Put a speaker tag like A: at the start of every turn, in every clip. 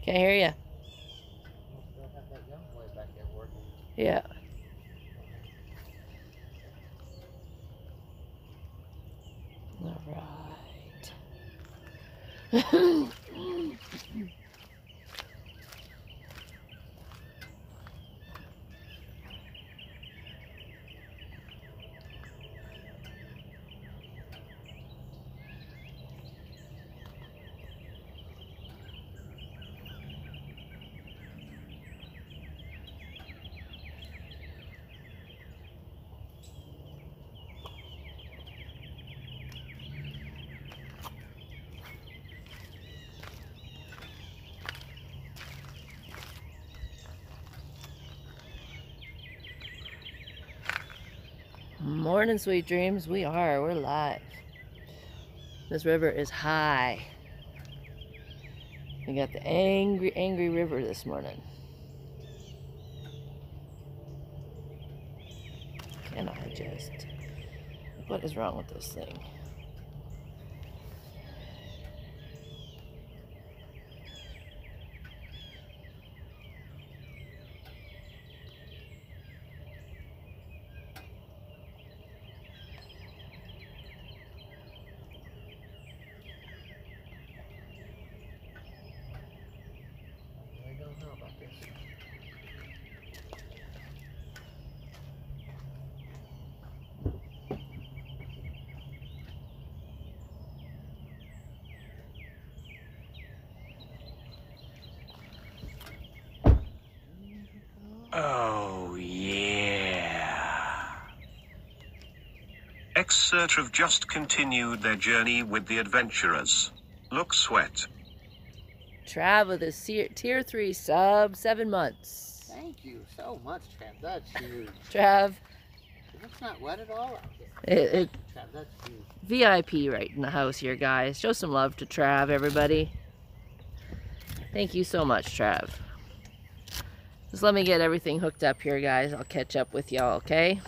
A: Can't hear you. Yeah. All right. Morning, sweet dreams. We're live. This river is high. We got the angry river this morning. Can I just... What is wrong with this thing?
B: Oh, yeah. Excerpt have just continued their journey with the adventurers. Look sweat.
A: Trav with his tier 3 sub, 7 months.
C: Thank you so much, Trav. That's huge.
A: Trav.
C: It's not wet at all out there. Trav, that's huge.
A: VIP right in the house here, guys. Show some love to Trav, everybody. Thank you so much, Trav. Just let me get everything hooked up here, guys. I'll catch up with y'all, okay?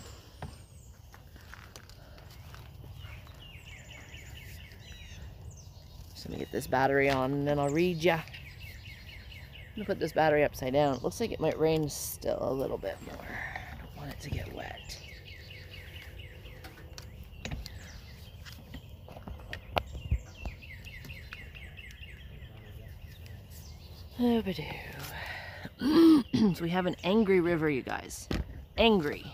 A: Just let me get this battery on, and then I'll read ya. I'm gonna put this battery upside down. It looks like it might rain still a little bit more. I don't want it to get wet. So we have an angry river, you guys. Angry.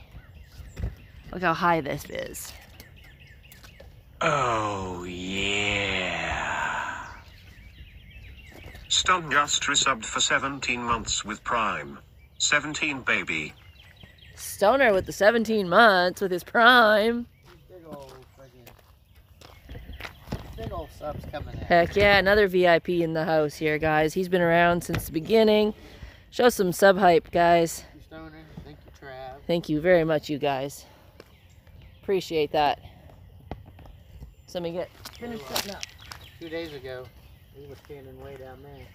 A: Look how high this is.
B: Oh, yeah. Stone just resubbed for 17 months with Prime. 17 baby.
A: Stoner with the 17 months with his Prime.
C: Big old subs coming in.
A: Heck yeah, another VIP in the house here, guys. He's been around since the beginning. Show some sub hype, guys.
C: Thank you, Stoner. Thank you, Trav.
A: Thank you very much, you guys. Appreciate that. So let me get finished setting up.
C: 2 days ago, we were standing way down there.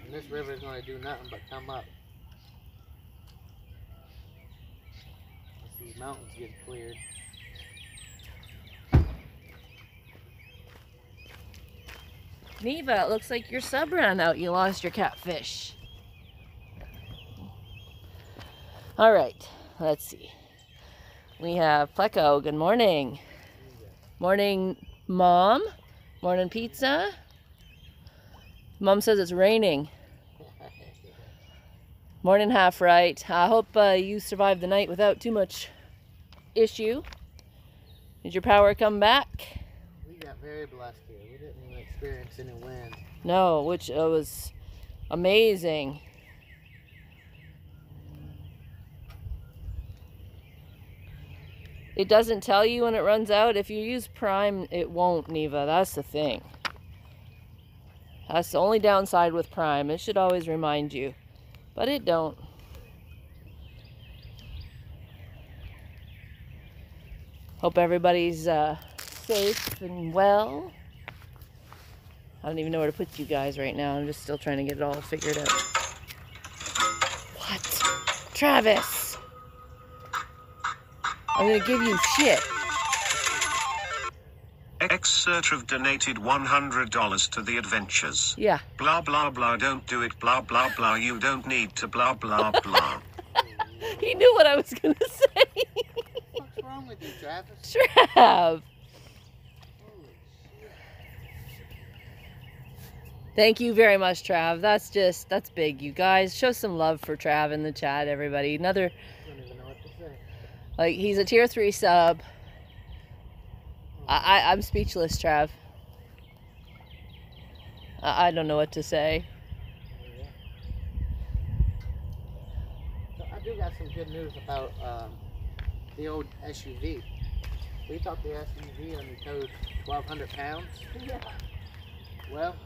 C: And this river is going to do nothing but come up. As these mountains get cleared.
A: Neva, it looks like your sub ran out. You lost your catfish. All right, let's see. We have Pleco. Good morning. Morning, Mom. Morning, pizza. Mom says it's raining. Morning, half right. I hope you survived the night without too much issue. Did your power come back?
C: We got very blessed here. We didn't even experience any wind.
A: No, which was amazing. It doesn't tell you when it runs out. If you use Prime, it won't, Neva. That's the thing. That's the only downside with Prime. It should always remind you. But it don't. Hope everybody's safe and well. I don't even know where to put you guys right now. I'm just still trying to get it all figured out. What? Travis! I'm gonna give you shit.
B: Excerpt donated $100 to the adventures.
A: Yeah.
B: Blah blah blah, don't do it, blah blah blah, you don't need to blah blah blah.
A: He knew what I was going to say.
C: What's wrong with you, Travis?
A: Trav.
C: Holy shit.
A: Thank you very much, Trav. That's big, you guys. Show some love for Trav in the chat, everybody. Another,
C: I don't even know what to say.
A: like, he's a tier 3 sub. I'm speechless, Trav. I don't know what to say.
C: Yeah. So I do got some good news about the old SUV. We thought the SUV only towed 1,200 pounds.
A: Yeah.
C: Well,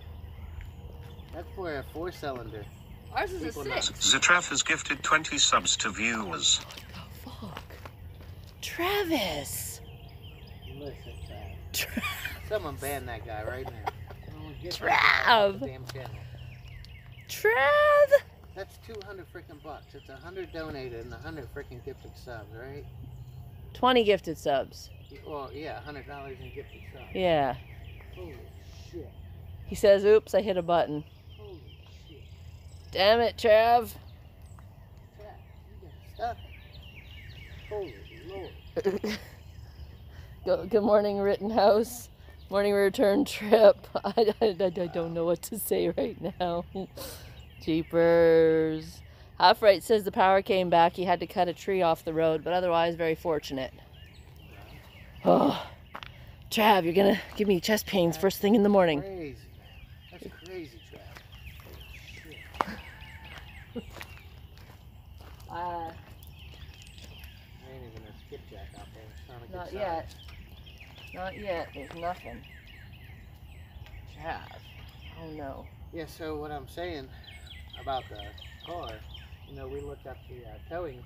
C: that's for a 4-cylinder.
A: Ours is
C: People
A: a
C: know.
A: 6.
B: Zatraf has gifted 20 subs to viewers.
A: What the fuck? Travis.
C: Listen, Trav. Someone ban that guy right now. Get that guy
A: Trav.
C: off the damn channel.
A: Trav.
C: That's 200 freaking bucks. It's 100 donated and 100 freaking gifted subs, right?
A: 20 gifted subs.
C: Well, yeah, $100 in gifted subs.
A: Yeah.
C: Holy shit.
A: He says, oops, I hit a button.
C: Holy shit.
A: Damn it, Trav.
C: Trav, you got stuck. Holy Lord.
A: Good morning, Rittenhouse. Morning return trip. I don't know what to say right now. Jeepers. Half right says the power came back. He had to cut a tree off the road, but otherwise very fortunate. Oh, Trav, you're gonna give me chest pains first thing in the morning.
C: Crazy. That's crazy, Trav. Holy shit. There ain't even a skipjack out there. It's not a good
A: Not
C: sign.
A: yet. Not yet. There's nothing. Trav. Oh no.
C: Yeah, so what I'm saying about the car, you know, we looked up the towing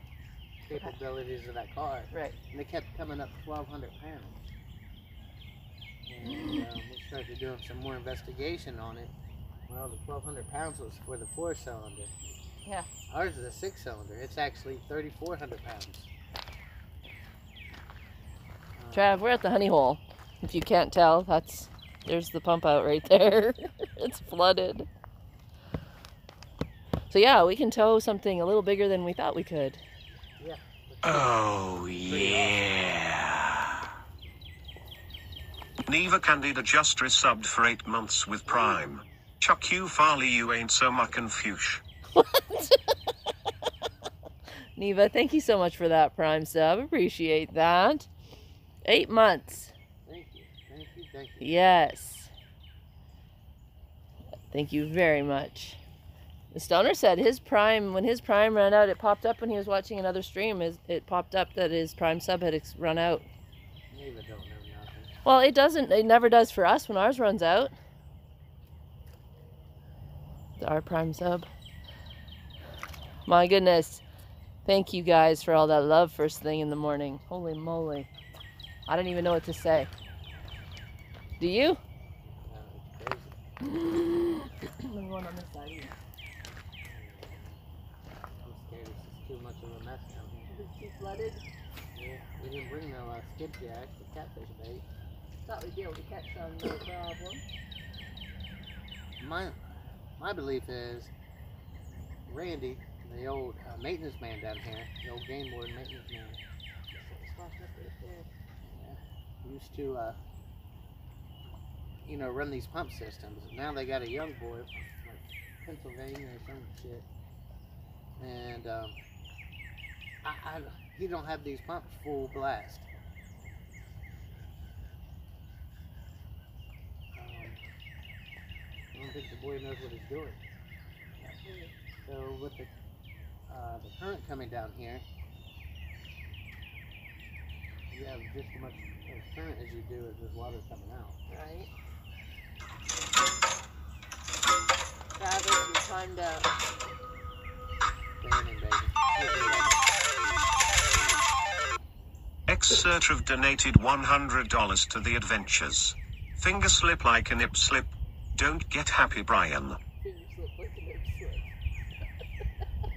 C: capabilities of that car,
A: Right.
C: and they kept coming up 1,200 pounds. And we started doing some more investigation on it. Well, the 1,200 pounds was for the 4-cylinder.
A: Yeah.
C: Ours is a 6-cylinder. It's actually 3,400 pounds.
A: Trav, we're at the honey hole. If you can't tell, there's the pump out right there. It's flooded. So yeah, we can tow something a little bigger than we thought we could.
C: Yeah.
B: Oh yeah. Neva Candida just resubbed for 8 months with Prime. Chuck you Farley, you ain't so muckin' fush.
A: Neva, thank you so much for that Prime sub. Appreciate that. 8 months.
C: Thank you. Thank you. Thank you.
A: Yes. Thank you very much. The Stoner said his Prime, when his Prime ran out, it popped up when he was watching another stream. It popped up that his Prime sub had run out.
C: Neva don't know nothing.
A: Well, it doesn't. It never does for us when ours runs out. Our Prime sub. My goodness. Thank you guys for all that love first thing in the morning. Holy moly. I don't even know what to say. Do you?
C: It's crazy.
A: There's one on this side.
C: I'm scared it's just too much of a mess down here.
A: Is it too flooded?
C: Yeah, we didn't bring no skipjack, the catfish bait.
A: Thought we'd be able to catch some, no problem.
C: My belief is Randy, the old maintenance man down here, the old game board maintenance man, used to, you know, run these pump systems. Now they got a young boy from like Pennsylvania or some shit, and he don't have these pumps full blast. I don't think the boy knows what he's doing. So with the current coming down here, you have just as much current as you do as this water coming out.
A: Right. Travis, you timed out.
C: Banning, baby.
B: Excerpt donated $100 to the adventures. Finger slip like a nip slip. Don't get happy, Brian.
A: Finger slip like a nip slip.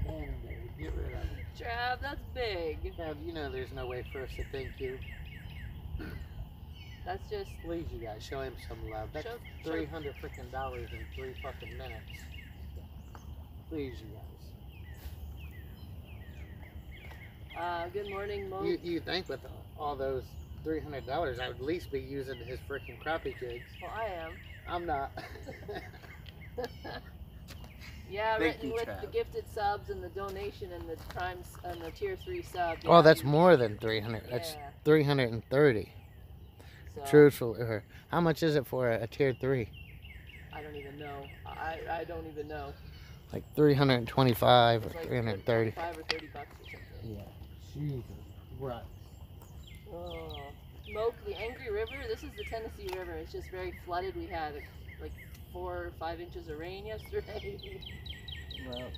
C: Banning, baby. Get rid of it.
A: Trav, that's big.
C: Trav, you know there's no way for us to thank you.
A: That's just...
C: Please, you guys, show him some love. That's $300 freaking in 3 fucking minutes. Please, you guys.
A: Good morning, Mo.
C: You think with all those $300, I would at least be using his freaking crappie jigs.
A: Well, I am.
C: I'm not.
A: Yeah,
C: Thank
A: written
C: you,
A: with
C: Trav.
A: the gifted subs and the donation and the primes and the tier 3 sub.
C: Oh,
A: Yeah,
C: that's more than 300. That's 330.
A: so,
C: Truthfully, or how much is it for a tier 3?
A: I don't even know. I don't even know.
C: Like 325 or
A: It's like
C: 330.
A: 25 or 30 bucks or something.
C: Yeah. Jesus. Right.
A: Oh. Moke, the Angry River. This is the Tennessee River. It's just very flooded. We had like 4 or 5 inches of rain yesterday.
C: Well,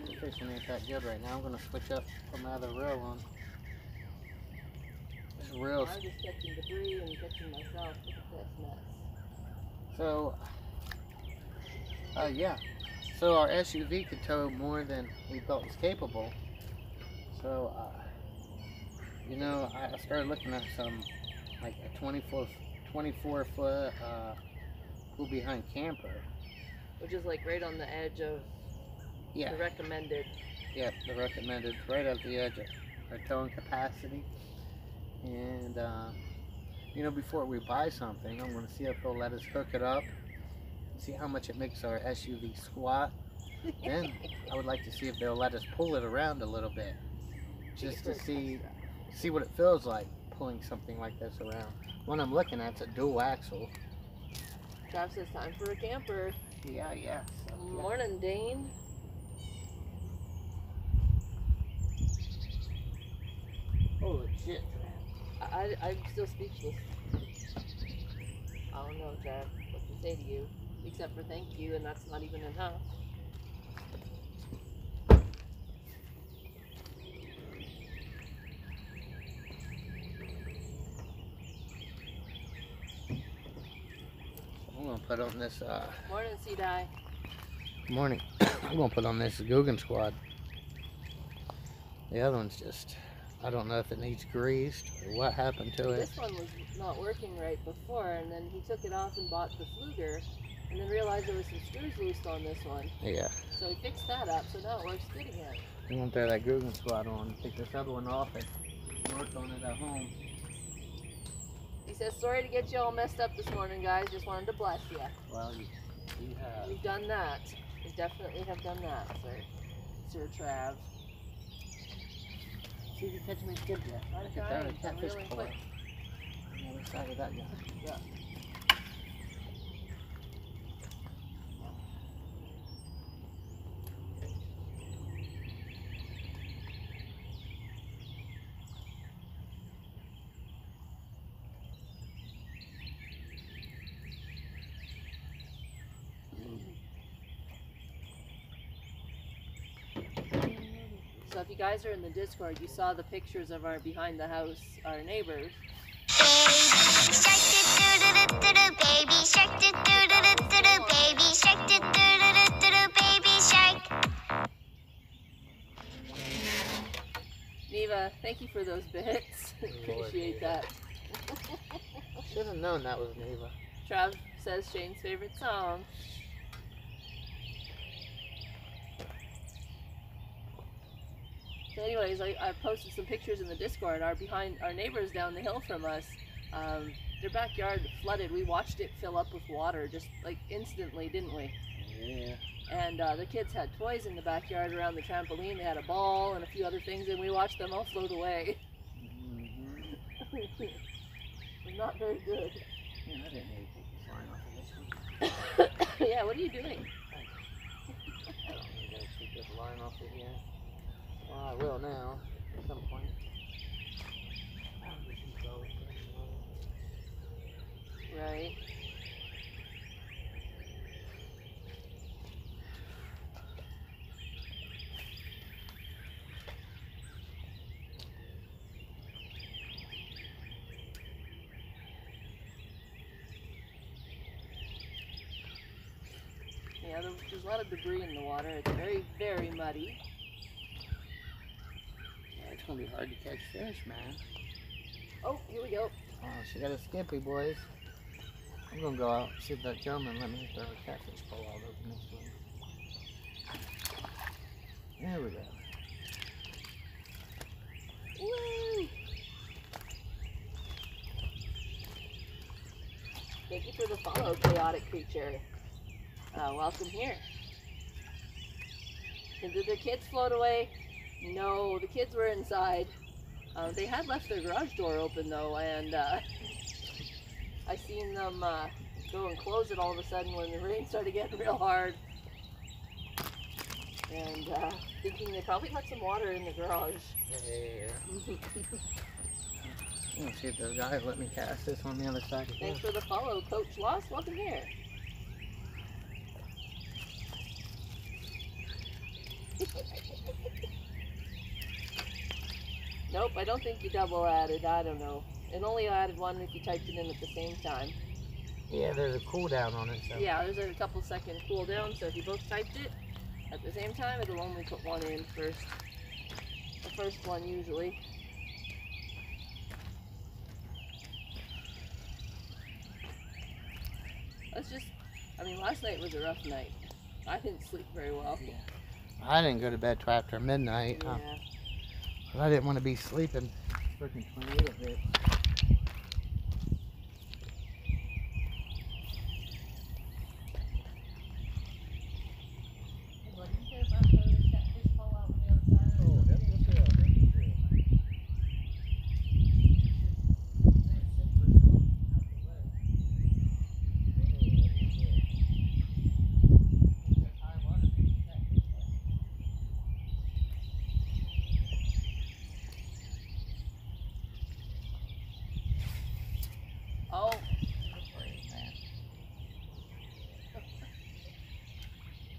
C: the fishing ain't that good right now. I'm gonna switch up, put my other reel on. This reel.
A: I'm just catching debris and catching myself. Look at this mess.
C: So, yeah. So our SUV could tow more than we thought was capable. So, you know, I started looking at some, like a 24 foot pull behind camper.
A: Which is like right on the edge of
C: Yeah.
A: the recommended.
C: Yeah, the recommended, right at the edge of our towing capacity. And, you know, before we buy something, I'm going to see if they'll let us hook it up, see how much it makes our SUV squat. Then I would like to see if they'll let us pull it around a little bit, just to see what it feels like pulling something like this around. One I'm looking at is a dual axle.
A: Trav says time for a camper.
C: Yeah, yeah. So, yeah.
A: Morning, Dane.
C: Holy shit.
A: I'm still speechless. I don't know, Trav, what to say to you, except for thank you, and that's not even enough.
C: I'm going to put on this,
A: Morning, C-Dye.
C: morning. I'm going to put on this Guggen Squad. The other one's just, I don't know if it needs greased or what happened to it.
A: This one was not working right before, and then he took it off and bought the Fluger, and then realized there was some screws loose on this one.
C: Yeah.
A: So he fixed that up, so now it works good again.
C: I'm going to throw that Guggen Squad on, take this other one off and work on it at home.
A: He says, sorry to get you all messed up this morning, guys. Just wanted to bless you.
C: Well, you have.
A: We've done that. We definitely have done that, Sir Trav.
C: See if you catch me good yet.
A: I'm
C: Get
A: trying.
C: that
A: I'm
C: catfish
A: really
C: puller.
A: quick.
C: On the other side of that guy.
A: Yeah. So if you guys are in the Discord, you saw the pictures of our behind the house, our neighbors.
D: Baby shark do do do do do do baby shark do do do do do baby shark.
A: Neva, thank you for those bits. Appreciate that.
C: Should have known that was Neva.
A: Trav says Shane's favorite song. So anyways, I posted some pictures in the Discord. Our neighbors down the hill from us, their backyard flooded. We watched it fill up with water just like instantly, didn't we?
C: Yeah.
A: And the kids had toys in the backyard around the trampoline. They had a ball and a few other things, and we watched them all float away. It was not very good.
C: Yeah, I didn't need to take this line off of this one.
A: Yeah, what are you doing?
C: I don't need to take this line off of here. Well, I will now, at some point.
A: Right. Yeah, there's a lot of debris in the water. It's very, very muddy.
C: Yeah, it's gonna be hard to catch fish, man.
A: Oh, here we go.
C: Oh, she got a skippy, boys. I'm gonna go out and see if that gentleman let me throw a catfish pole out over next one. There we go.
A: Woo! Thank you for the follow, chaotic creature. Welcome here. And did the kids float away? No, the kids were inside. They had left their garage door open though, and I seen them go and close it all of a sudden when the rain started getting real hard. And thinking they probably had some water in the garage.
C: Yeah. Let's see if those guys let me cast this on the other side.
A: Thanks for the follow, Coach Lost. Welcome here. Nope, I don't think you double added. I don't know. It only added one if you typed it in at the same time.
C: Yeah, there's a cooldown on it. So.
A: Yeah, there's a couple second cooldown, so if you both typed it at the same time, it'll only put one in first. The first one usually. Last night was a rough night. I didn't sleep very well.
C: Yeah. I didn't go to bed till after midnight.
A: Yeah.
C: I didn't want to be sleeping freaking tornado hit.
A: Oh.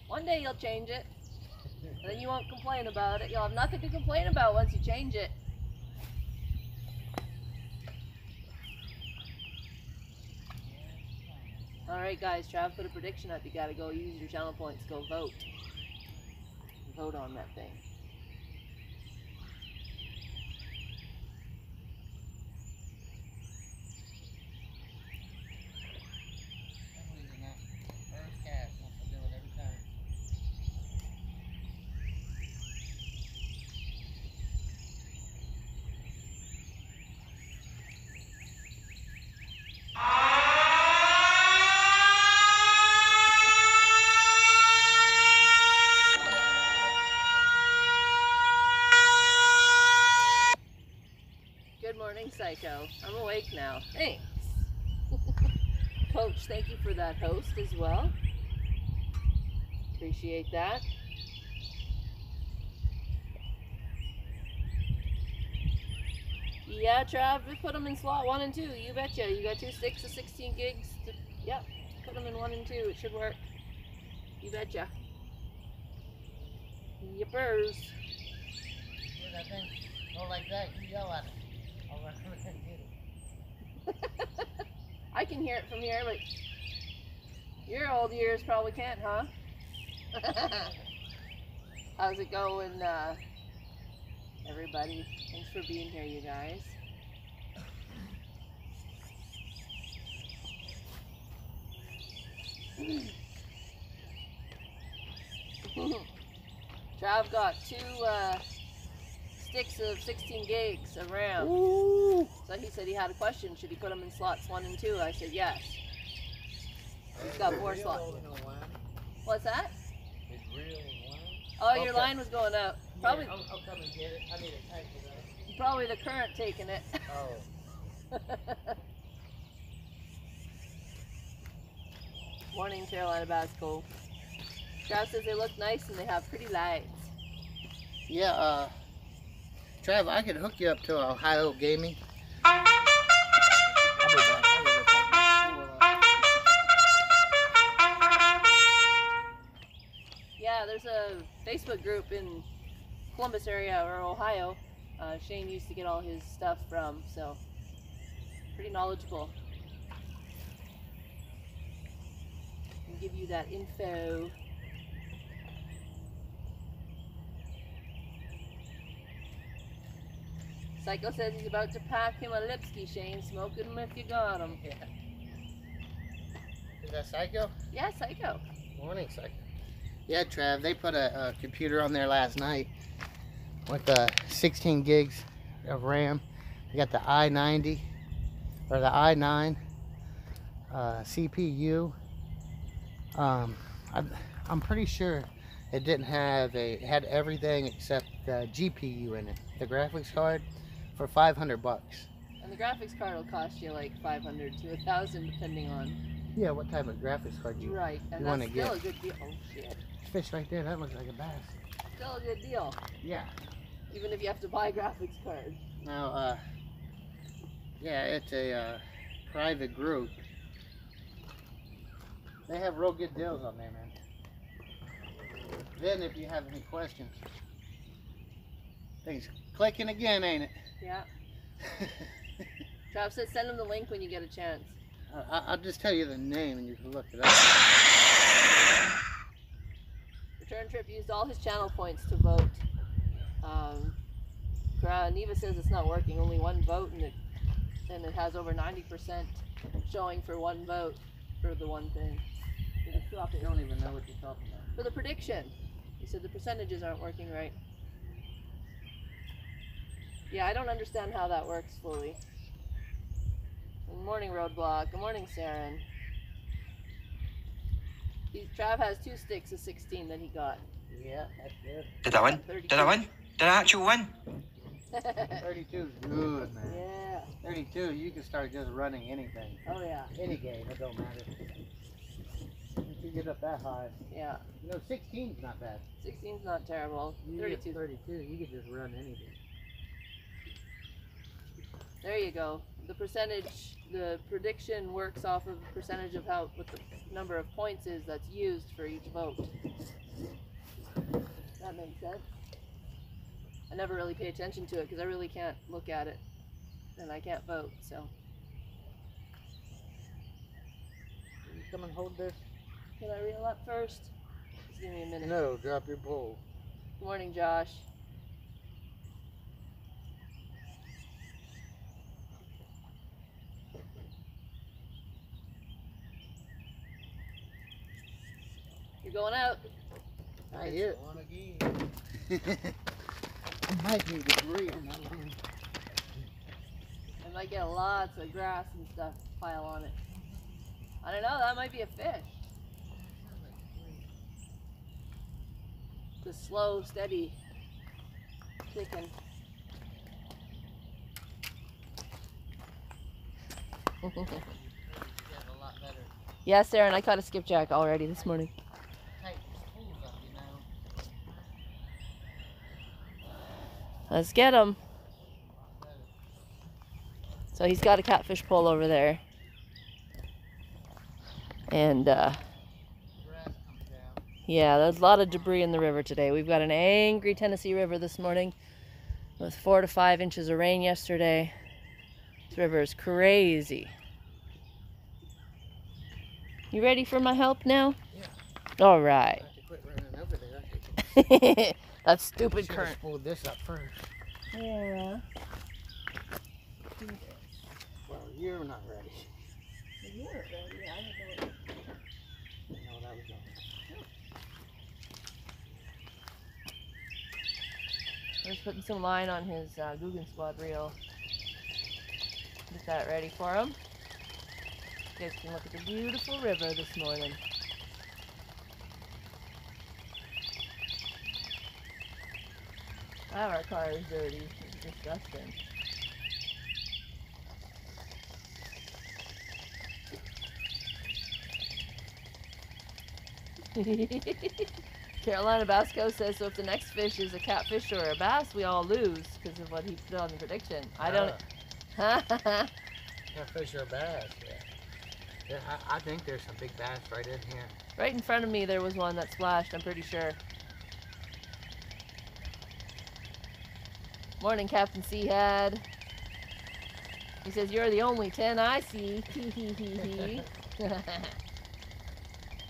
A: One day you'll change it. And then you won't complain about it. You'll have nothing to complain about once you change it. Alright guys, Trav put a prediction up. You gotta go use your channel points. Go vote. Vote on that thing. Psycho. I'm awake now. Thanks. Coach, thank you for that host as well. Appreciate that. Yeah, Trav, we put them in slot 1 and 2. You betcha. You got 2 sticks of 16 gigs. Yep, put them in 1 and 2. It should work. You betcha. Yippers.
C: Yeah, that thing go like that. You yell at it. I'll run over and get it.
A: I can hear it from here, but your old ears probably can't, huh? How's it going, everybody? Thanks for being here, you guys. Trav got 2 sticks of 16 gigs around.
C: Ooh.
A: So he said he had a question. Should he put them in slots 1 and 2? I said yes. He's got 4 slots. What's that?
C: It's real line.
A: Oh, your line was going out. Probably.
C: Yeah, I'll come and get it. I need a tank for that.
A: Probably the current taking it.
C: Oh.
A: Morning, Carolina Basco. Trav says they look nice and they have pretty lights.
C: Yeah, Trav, I could hook you up to Ohio Gaming. I'll be back.
A: Yeah, there's a Facebook group in Columbus area or Ohio. Shane used to get all his stuff from, so pretty knowledgeable. Can give you that info. Psycho says he's about to pack him a Lipsky, Shane. Smoke him if you got him.
C: Yeah. Is that Psycho?
A: Yeah, Psycho.
C: Morning, Psycho. Yeah, Trav, they put a computer on there last night with 16 gigs of RAM. They got the i90 or the i9 CPU. I'm pretty sure it didn't have it had everything except the GPU in it, the graphics card, for $500.
A: And the graphics card will cost you like 500 to 1,000 depending on.
C: Yeah, what type of graphics card you
A: Right, and
C: you
A: that's
C: wanna
A: still
C: get.
A: a good deal. Oh shit.
C: Fish right there, that looks like a bass.
A: Still a good deal.
C: Yeah.
A: Even if you have to buy graphics cards.
C: Now, yeah, it's a private group. They have real good deals on there, man. Then, if you have any questions, things clicking again, ain't it?
A: Yeah. Trav said send him the link when you get a chance.
C: I'll just tell you the name and you can look it up.
A: Return Trip used all his channel points to vote. Neva says it's not working, only one vote, and it has over 90% showing for one vote for the one thing.
C: I don't even know what you're talking about.
A: For the prediction. He said the percentages aren't working right. Yeah, I don't understand how that works fully. Good morning, Roadblock. Good morning, Saren. Trav has 2 sticks of 16 that he got.
C: Yeah, that's good.
E: Did I win?
A: 32.
E: Did I win? Did I actually win?
C: 32 is good, man.
A: Yeah.
C: 32, you can start just running anything.
A: Oh yeah.
C: Any game, it don't matter. Once you get up that high.
A: Yeah.
C: You know, 16's not bad.
A: 16's not terrible.
C: You
A: 32.
C: get 32, you can just run anything.
A: There you go. The percentage, the prediction works off of the percentage of what the number of points is that's used for each vote. That makes sense. I never really pay attention to it because I really can't look at it and I can't vote, so.
C: Can you come and hold this?
A: Can I reel up first? Just give me a minute.
C: No, drop your pole.
A: Good morning, Josh. You're going out.
C: I hear it. One again. I might need debris on that line.
A: I might get lots of grass and stuff pile on it. I don't know, that might be a fish. It's a slow, steady ticking. Yes, Aaron, I caught a skipjack already this morning. Let's get him. So he's got a catfish pole over there. And yeah, there's a lot of debris in the river today. We've got an angry Tennessee River this morning with 4 to 5 inches of rain yesterday. This river is crazy. You ready for my help now?
C: Yeah.
A: All right.
C: I have to quit running over there.
A: That stupid
C: Should've
A: current.
C: spooled this up first.
A: Yeah.
C: Well, you're not ready.
A: You're ready. I don't know.
C: No, that was not.
A: I'm just putting some line on his Guggen Squad reel. Get that ready for him. You guys can look at the beautiful river this morning. Wow, our car is dirty. It's disgusting. Carolina Basco says, so if the next fish is a catfish or a bass, we all lose because of what he put on the prediction. I don't...
C: Catfish or bass, yeah. Yeah, I think there's some big bass right in here.
A: Right in front of me there was one that splashed, I'm pretty sure. Morning, Captain Seahad. He says, you're the only 10 I see.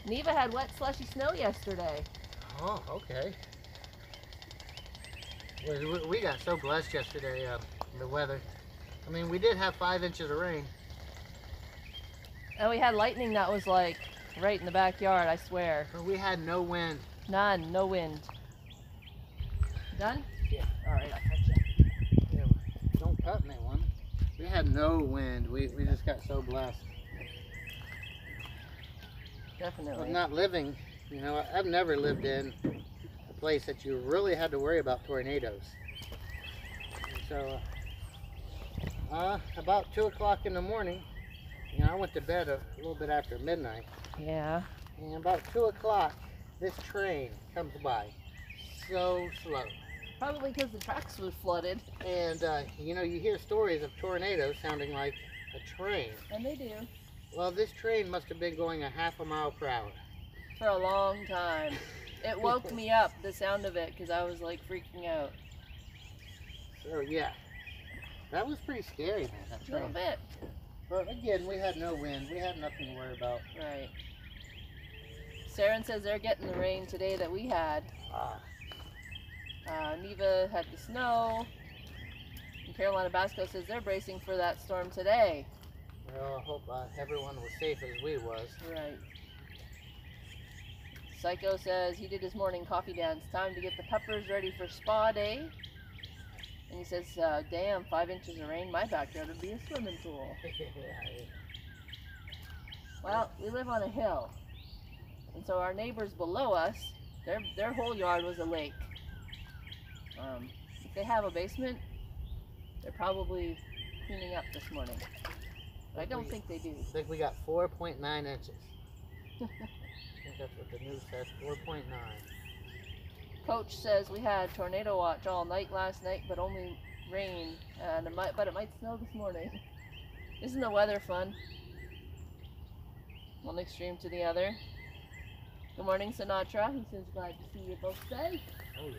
A: Neva had wet, slushy snow yesterday.
C: Oh, okay. We got so blessed yesterday. the weather. I mean, we did have 5 inches of rain.
A: And we had lightning that was like right in the backyard, I swear.
C: But we had no wind.
A: None, no wind. Done?
C: Yeah.
A: Alright, I'll catch you.
C: Yeah, don't cut me one. We had no wind. We just got so blessed.
A: Definitely.
C: But not living, you know, I've never lived in a place that you really had to worry about tornadoes. And so, about 2 o'clock in the morning, you know, I went to bed a little bit after midnight.
A: Yeah.
C: And about 2 o'clock, this train comes by so slow.
A: Probably because the tracks were flooded.
C: And, you know, you hear stories of tornadoes sounding like a train.
A: And they do.
C: Well, this train must have been going a half a mile per hour.
A: For a long time. It woke me up, the sound of it, because I was like freaking out.
C: So, yeah. That was pretty scary, man, that
A: A little
C: train.
A: bit.
C: But again, we had no wind. We had nothing to worry about.
A: Right. Saren says they're getting the rain today that we had. Neva had the snow. And Carolina Basco says they're bracing for that storm today.
C: Well, I hope everyone was safe as we was.
A: Right. Psycho says he did his morning coffee dance. Time to get the peppers ready for spa day. And he says, damn, 5 inches of rain, my backyard would be a swimming pool. Well, we live on a hill. And so our neighbors below us, their whole yard was a lake. If they have a basement, they're probably cleaning up this morning. But I don't think they do.
C: I think we got 4.9 inches. I think that's what the news says, 4.9.
A: Coach says we had tornado watch all night last night, but only rain, and but it might snow this morning. Isn't the weather fun? One extreme to the other. Good morning, Sinatra. He says glad to see you both safe.
C: Oh, yeah.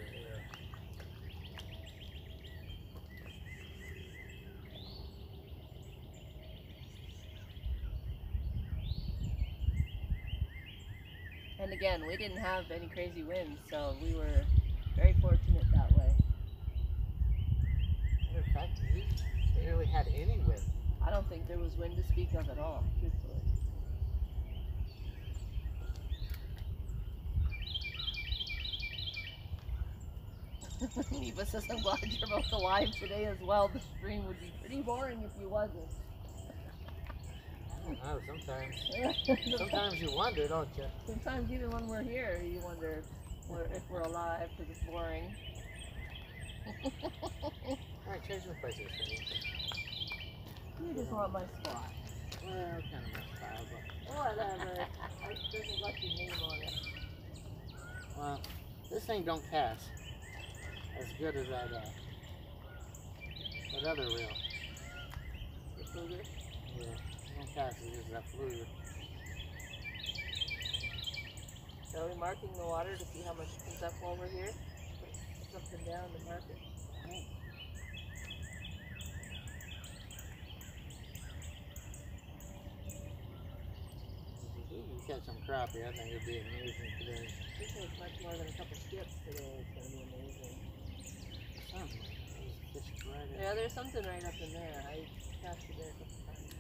A: And again, we didn't have any crazy winds, so we were very fortunate that way.
C: Matter of fact, we barely had any wind.
A: I don't think there was wind to speak of at all, truthfully. Neva says, I'm glad you're both alive today as well. The stream would be pretty boring if you wasn't.
C: I don't know, sometimes you wonder, don't you?
A: Sometimes even when we're here, you wonder if we're alive because it's boring.
C: Alright, change the places for me.
A: You just want my spot.
C: Well, kind of my style, but
A: Whatever. There's a lucky name on it.
C: well, this thing don't cast as good as that other reel.
A: The Fluger.
C: Yeah, it don't cast as good as that fluid.
A: So we're marking the water to see how much comes up while we're here. Put something down to mark it.
C: If you can catch some crappie, I think it'd be amazing today.
A: We take much more than a couple skips today. It's going to be amazing.
C: Something. There's fish right in.
A: Yeah, there's something right up in there. I cast it there a couple times.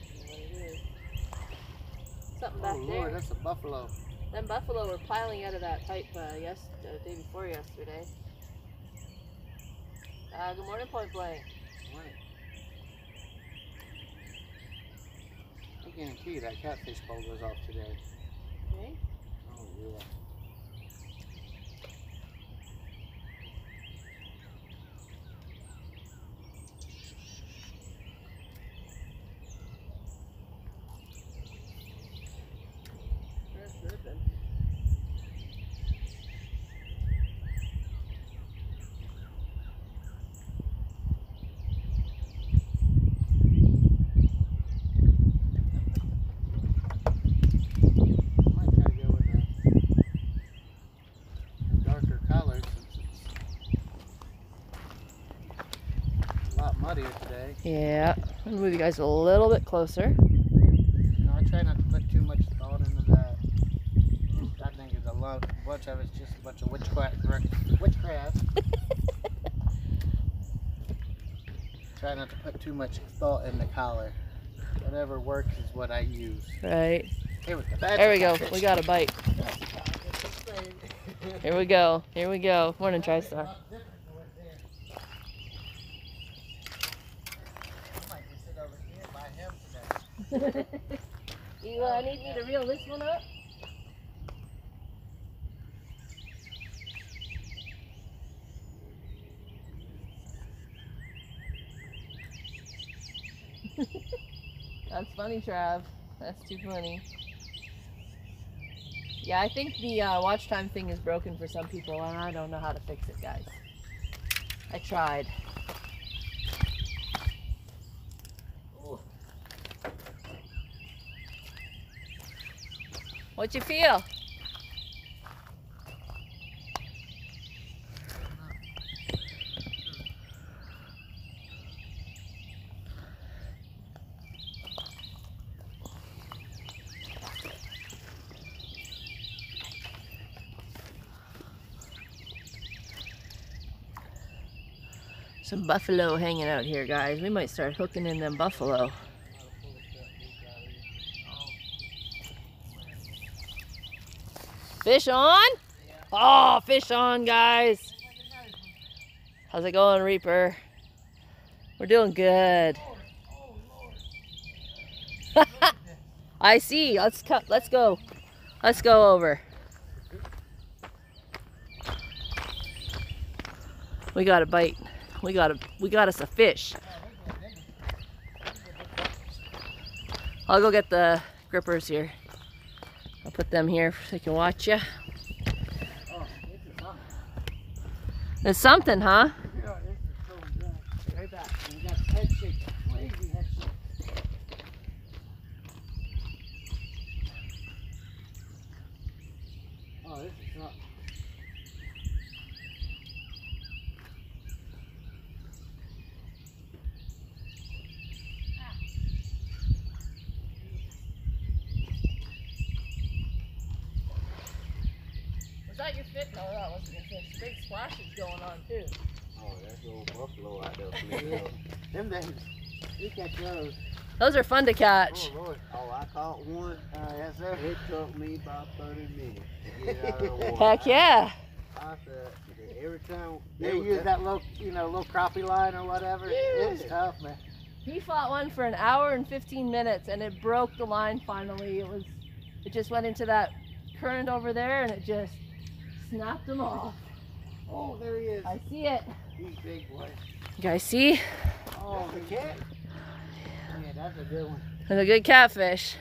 A: I don't know what it is. Something back
C: Oh
A: there.
C: Lord, that's a buffalo.
A: Them buffalo were piling out of that pipe day before yesterday. Good morning, Point Blank.
C: Morning. I guarantee you that catfish pole goes off today.
A: Okay.
C: Oh yeah.
A: That's ripping.
C: Might try to go with a darker color since it's a lot muddier today.
A: Yeah. I'm going to move you guys a little bit closer.
C: You know, I try not to put too much thought into that. I think it's a bunch of it's just a bunch of witchcraft. try not to put too much thought in the collar. Whatever works is what I use.
A: Right.
C: Here we go.
A: There we go. We got a bite. Here we go. Here we go. Morning, TriStar. You need me to reel this one up? That's funny, Trav. That's too funny. Yeah, I think the watch time thing is broken for some people, and I don't know how to fix it, guys. I tried. Ooh. What you feel? Some buffalo hanging out here, guys. We might start hooking in them buffalo. Fish on? Oh, fish on, guys. How's it going, Reaper? We're doing good. I see. Let's go. Let's go over. We got a bite. We got us a fish. I'll go get the grippers here. I'll put them here so they can watch you. There's something, huh?
C: Yeah, this is so dry. Right back. And we got head shake. Crazy head shake. Oh, this is not.
A: Was that your fish? No, that wasn't your fish. Big splashes going on too.
C: Oh, that's the old buffalo out there. Them things, you catch those.
A: Those are fun to catch.
C: Oh, Lord. Oh, I caught one. Yes, sir. It took me about 30 minutes to get out of the water.
A: Heck yeah.
C: I said, every time they use that little, little crappie line or whatever, it's tough, man.
A: He fought one for an hour and 15 minutes and it broke the line finally. It just went into that current over there and it just snapped him off.
C: Oh, there he is.
A: I see it.
C: He's big, boy.
A: You guys see?
C: Oh, the cat. Yeah, that's a good one.
A: That's a good catfish.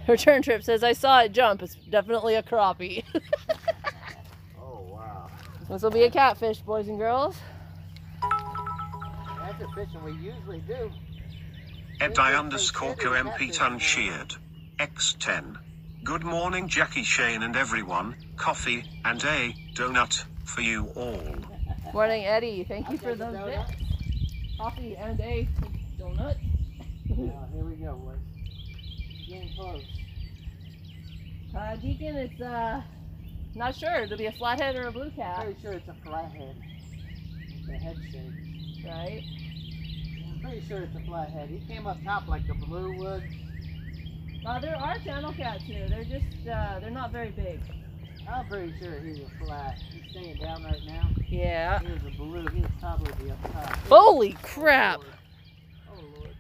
A: Return trip says, I saw it jump. It's definitely a crappie.
C: Oh, wow.
A: This will be a catfish, boys and girls.
C: That's a fishing we usually do.
B: @I_MP unsheared. X10. Good morning, Jackie, Shane, and everyone. Coffee and a donut for you all.
A: Morning, Eddie. Thank you for those bits. Coffee and a donut.
C: Here we go, boys. Getting close.
A: Deacon, it's not sure. It'll be a flathead or a blue cat.
C: Pretty sure it's a flathead. The head shape.
A: Right?
C: I'm pretty sure it's a flathead. He came up top like the blue would.
A: There are channel cats here. They're just, they're not very big.
C: I'm pretty sure he's a flat. He's staying down right now.
A: Yeah.
C: He was a blue. He would probably be up top.
A: Holy crap.
C: Oh, Lord.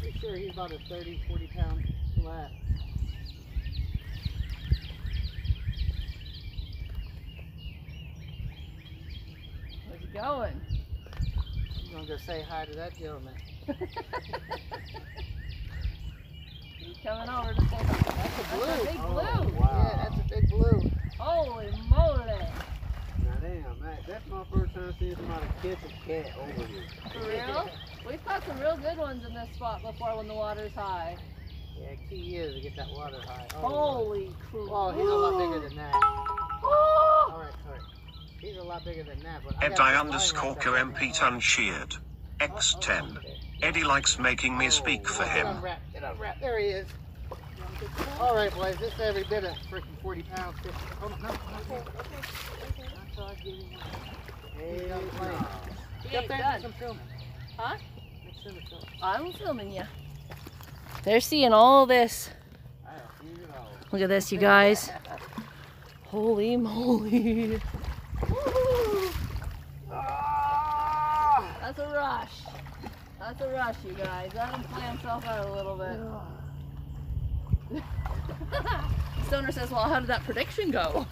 C: Pretty sure he's about a 30, 40 pound flat.
A: Where's he going?
C: I'm going to go say hi to that gentleman.
A: He's coming over to say hi.
C: That's a blue.
A: That's a big blue.
C: Oh, wow. Yeah, that's a big blue.
A: Holy moly.
C: Now damn, that's my first time seeing somebody catch a cat over here.
A: For real? We've caught some real good ones in this spot before when the water's high.
C: Yeah, key is to get that water high. Oh,
A: Holy crap.
C: oh, he's a lot bigger than that.
A: Oh.
C: Alright. He's a lot bigger than that. But
B: @I_MP unsheared. X10. Eddie likes making me speak for him.
C: Get unwrapped. There he is. All right, boys, this is every bit of freaking 40 pounds. 50. Hold on, no. That's all I give you. Hey,
A: He
C: get
A: ain't
C: there
A: done.
C: and some filming.
A: Huh?
C: Make sure to film.
A: I'm filming you. They're seeing all this.
C: I have seen it all.
A: Look at this, you guys. Holy moly. Woo. That's a rush. That's a rush, you guys. Let him play himself out a little bit. Stoner says, well, how did that prediction go?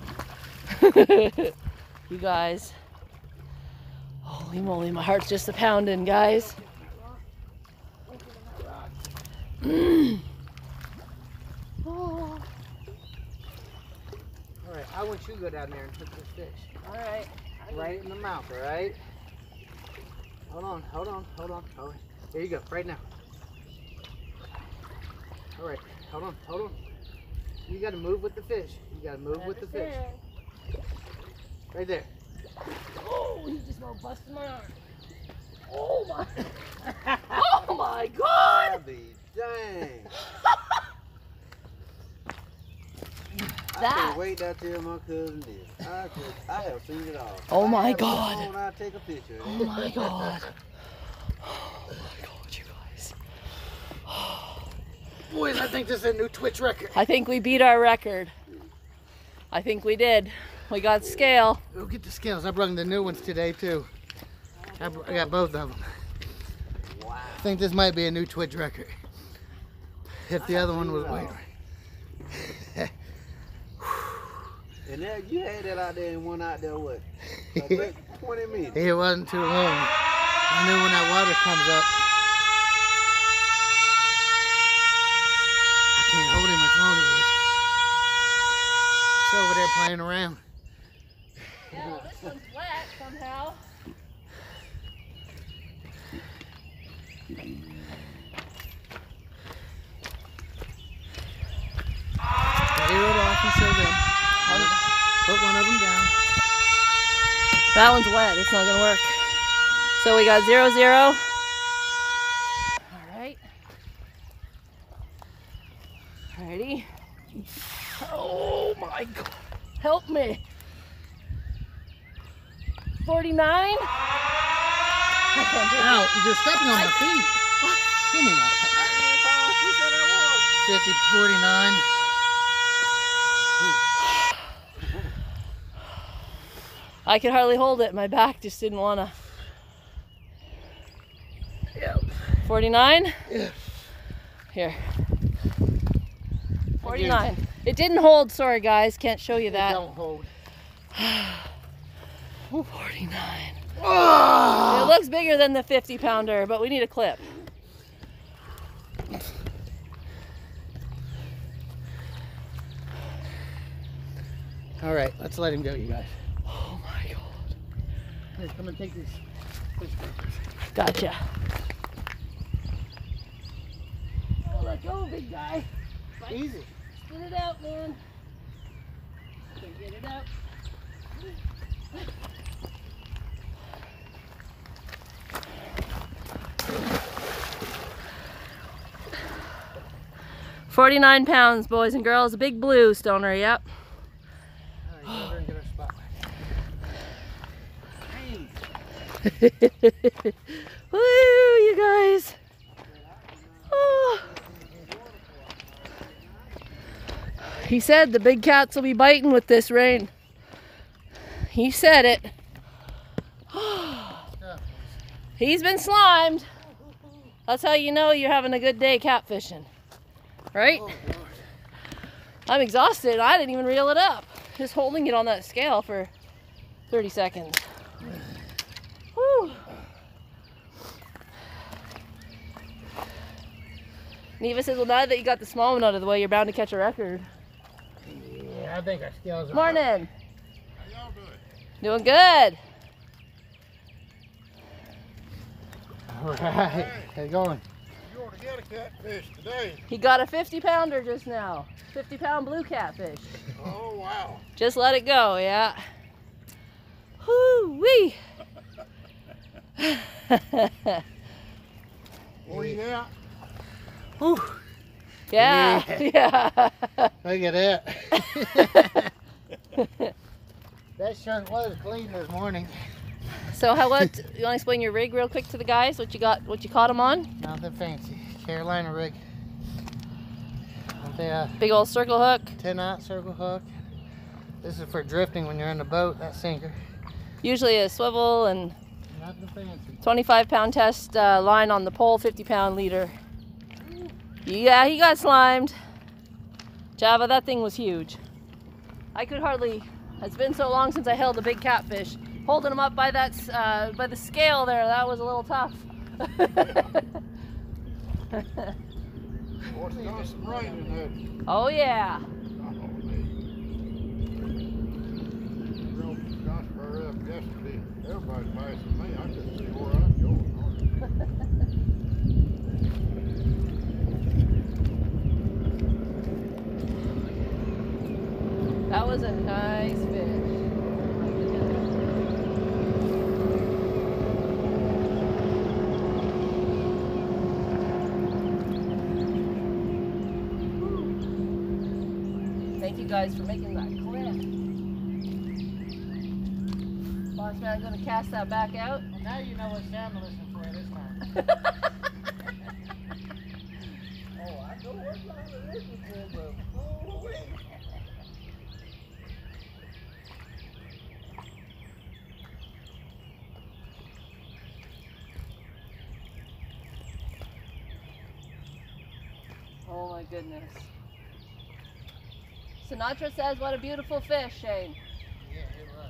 A: You guys. Holy moly, my heart's just a pounding, guys.
C: All right, I want you to go down there and hook this fish.
A: All right.
C: Right in the mouth, all right? Hold on. All right. There you go, right now. All right, hold on. You gotta move with the fish. With the fish. Right there.
A: Oh, he just about busted my arm. Oh my. Oh my God.
E: Dang. I
A: That.
E: can't wait to tell my cousin this. I have seen it all.
A: Oh my
E: I have
A: God.
E: a phone, I'll take a picture of
A: Oh
E: it.
A: my God. Oh my God, you guys.
C: Boys, I think this is a new Twitch record.
A: I think we beat our record. I think we did. We got scale.
C: Go get the scales. I brought the new ones today too. I got both of them.
E: Wow.
C: I think this might be a new Twitch record. If the other one was wait.
E: And that, you had that out there and one out there, what? A good 20 minutes.
C: It wasn't too long. I knew when that water comes up. I can't hold him much longer. He's over there playing around.
A: Yeah, well, this one's wet somehow.
C: Zero it off and show them. Put one of them down.
A: That one's wet. It's not gonna work. So we got 0-0. All right. Ready? Oh my God! Help me. 49. I can't do it.
C: Ow, you're stepping on my feet. Give me that. 50, 49.
A: I could hardly hold it. My back just didn't wanna.
C: Yep.
A: 49?
C: Yeah.
A: Here. 49. It didn't hold, sorry guys, can't show you that.
C: Don't hold.
A: 49.
C: Oh!
A: It looks bigger than the 50 pounder, but we need a clip.
C: All right, let's let him go, you guys.
A: Oh my God.
C: Here, come and take these.
A: Gotcha. Oh, let go, big guy.
C: Easy.
A: Get it out, man. Get it out. 49 pounds, boys and girls. A big blue stoner, yep.
C: All right, go over and get our spot.
A: Woo, you guys. Oh. He said the big cats will be biting with this rain. He said it. He's been slimed. That's how you know you're having a good day catfishing. Right?
C: Oh,
A: I'm exhausted. I didn't even reel it up. Just holding it on that scale for 30 seconds. Whew. Neva says, well, now that you got the small one out of the way, you're bound to catch a record.
C: yeah, I think our scales are.
A: Morning.
E: How y'all doing?
A: Doing good.
C: All right, how you going?
E: You ought to get a catfish today.
A: He got a 50 pounder just now. 50-pound blue catfish.
E: Oh, wow.
A: Just let it go, yeah. Whoo-wee.
E: Oh, yeah.
C: Whew.
A: Yeah, yeah.
C: Look at that. That sure was clean this morning.
A: So you want to explain your rig real quick to the guys? What you caught them on?
C: Nothing fancy. Carolina rig.
A: Big old circle hook.
C: 10-aught circle hook. This is for drifting when you're in the boat, that sinker.
A: Usually a swivel and
C: Nothing fancy.
A: 25-pound test line on the pole, 50-pound leader. Yeah, he got slimed. Java, that thing was huge. I could hardly. It's been so long since I held a big catfish. Holding him up by that by the scale there, that was a little tough.
E: What's got some rain in there?
A: Oh yeah.
E: Got spurred up yesterday. Everybody's passing me. I couldn't see where I'm going.
A: That was a nice fish. Thank you guys for making that clip. Boss man, I'm gonna cast that back out.
C: Well, now you know what sound to listen for this time.
E: Oh, I know what line to listen for, but oh, wait.
A: Oh my goodness. Sinatra says, what a beautiful fish, Shane.
C: Yeah, it was.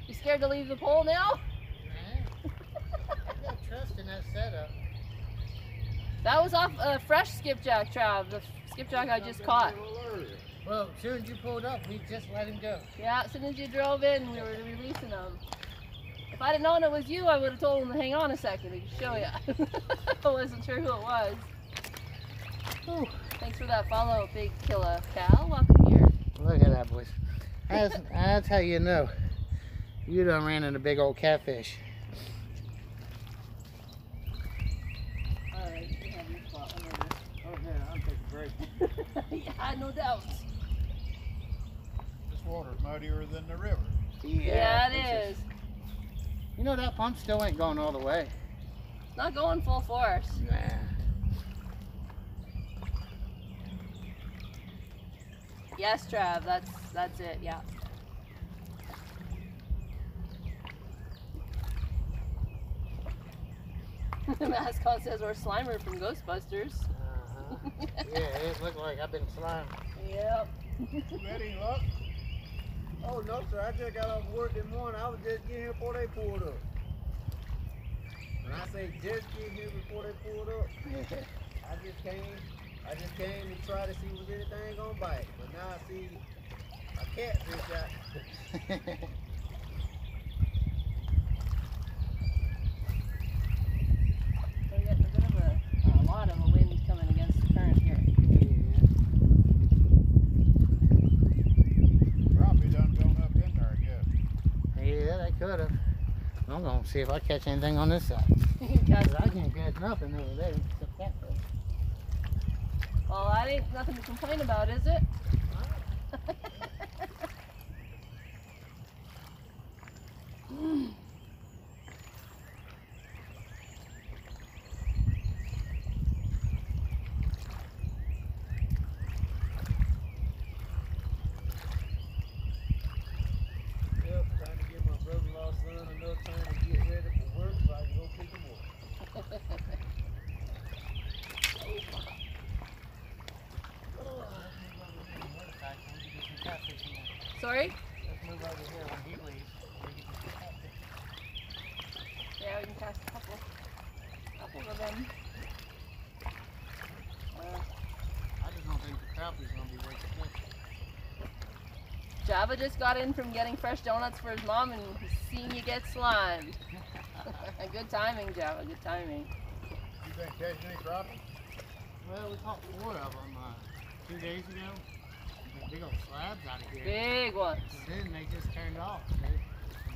A: You scared to leave the pole now?
C: Man, I got trust in that setup.
A: That was off a fresh skipjack, Trav. The skipjack I just caught.
C: Well, as soon as you pulled up, we just let him go.
A: Yeah, as soon as you drove in, we were releasing them. If I'd have known it was you, I would have told him to hang on a second to show you. I wasn't sure who it was. Whew. Thanks for that follow, Big Killer Cal. Welcome here.
C: Look at that, boys. That's how you know you done ran into a big old catfish.
A: Alright, you have your spot.
E: Oh, man, I'm taking a break.
A: Yeah, no doubt.
E: This water's muddier than the river.
A: Yeah, it is.
C: You know that pump still ain't going all the way.
A: Not going full force.
C: Nah.
A: Yes, Trav, that's it, yeah. Mascot says we're Slimer from Ghostbusters.
C: Yeah, it looked like I've been slimed.
A: Yep.
E: Ready, luck? Oh, no, sir. I just got off work this morning. I was just getting here before they pulled up. When I say just get here before they pulled up, I just came to try to see was anything gonna bite. But now I see a catfish out.
A: We got a bit of a lot of a wind coming against the current here.
E: Probably done gone up in there, I guess.
C: Yeah, they could have. I'm gonna see if I catch anything on this side.
A: Cast-
C: 'Cause I can't catch nothing over there except catfish.
A: Well, that ain't nothing to complain about, is it?
E: Yep, trying to give my brother-in-law's son enough time to get ready for work so I can go pick him up.
A: Sorry?
C: Let's move over here when he leaves. We can just catfish.
A: Yeah, we can cast a couple of them.
C: I just don't think the crappie's gonna be worth the fish.
A: Java just got in from getting fresh donuts for his mom and he's seen you get slimed. Good timing, Java, good timing.
E: You been catching any crappie?
C: Well, we caught 4 of them 2 days ago. These big old slabs out of here.
A: Big ones.
C: And then they just turned off. They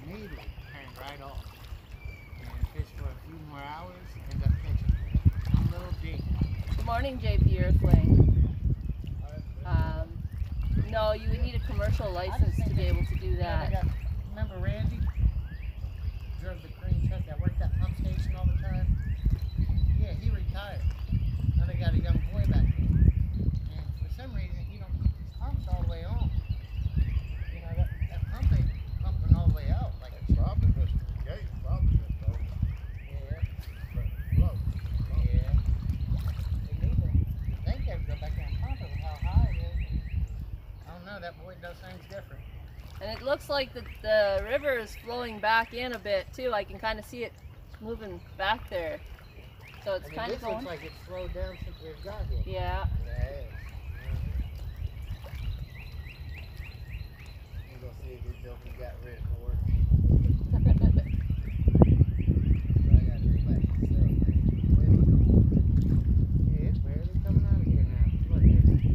C: immediately turned right off. few more hours, end up catching some little deep.
A: Good morning, JP Earthling. No, you would need a commercial license to be able to do that.
C: Remember Randy? Drove the green truck that worked at pump station all the time? Yeah, he retired. Now they got a young boy back there. And for some reason, he don't keep his pumps all the way on. You know, that pump ain't pumping all the way out. Like
E: It's stopping this gate, stopping this though.
C: yeah,
E: Low.
C: yeah. They need to, you think they'd go back there and pump it with how high it is. I don't know, that boy does things different.
A: And it looks like the river is flowing back in a bit too. I can kind of see it moving back there. So it's kind of
C: This looks
A: going.
C: like it's slowed down since we've got here.
A: Yeah.
C: Yeah, it is. We're gonna see if this joker got ready for it. I gotta go back to the yeah, it's barely coming out of here now. Look,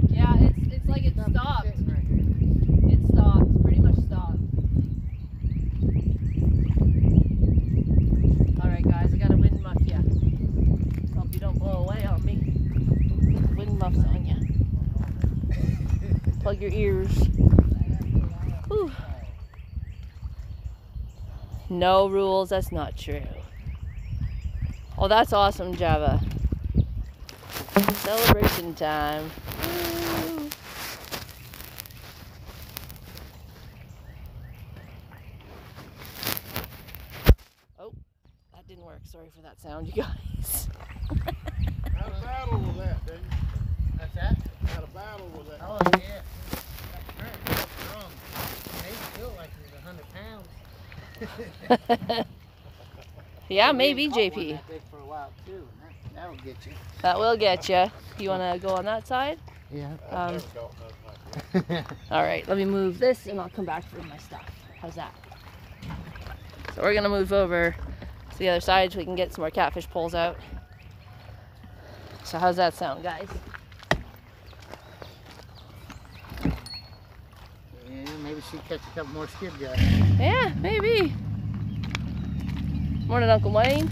A: Yeah, it's like it
C: stuff is
A: stopped.
C: sitting right here.
A: It stopped. Pretty much stopped. Alright guys, I got a wind muff ya. Hope you don't blow away on me. Wind muffs on ya. Plug your ears. Whew. No rules, that's not true. Oh, that's awesome, Java. Celebration time. Woo. Oh, that didn't work. Sorry for that sound, you guys.
E: Had a battle with that, didn't you?
C: What's that?
E: Had a battle with that.
C: Oh, yeah. That current is strong. They feel like it's 100 pounds.
A: Yeah, maybe,
C: We caught one
A: JP.
C: that big for a while, too. and That'll get you.
A: That will get you. You want to go on that side?
C: Yeah.
E: I've never caught nothing like that.
A: All right, let me move this and I'll come back for my stuff. How's that? So we're gonna move over to the other side so we can get some more catfish poles out. So how's that sound, guys?
C: Yeah, maybe she'd catch a couple more skipjack.
A: Yeah, maybe. Morning, Uncle Wayne.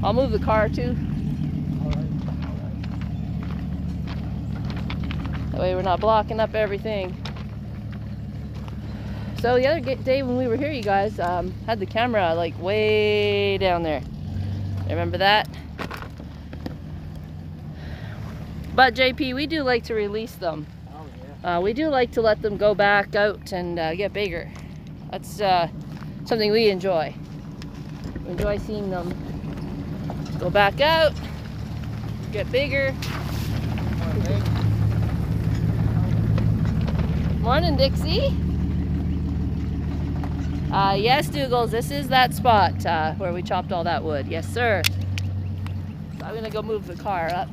A: I'll move the car too. That way we're not blocking up everything. So the other day when we were here, you guys had the camera like way down there. Remember that? But JP, we do like to release them.
C: Oh, yeah.
A: We do like to let them go back out and get bigger. That's something we enjoy. We enjoy seeing them go back out, get bigger. Morning, Dixie. Yes, Dougals, this is that spot where we chopped all that wood. Yes, sir. So I'm gonna go move the car up.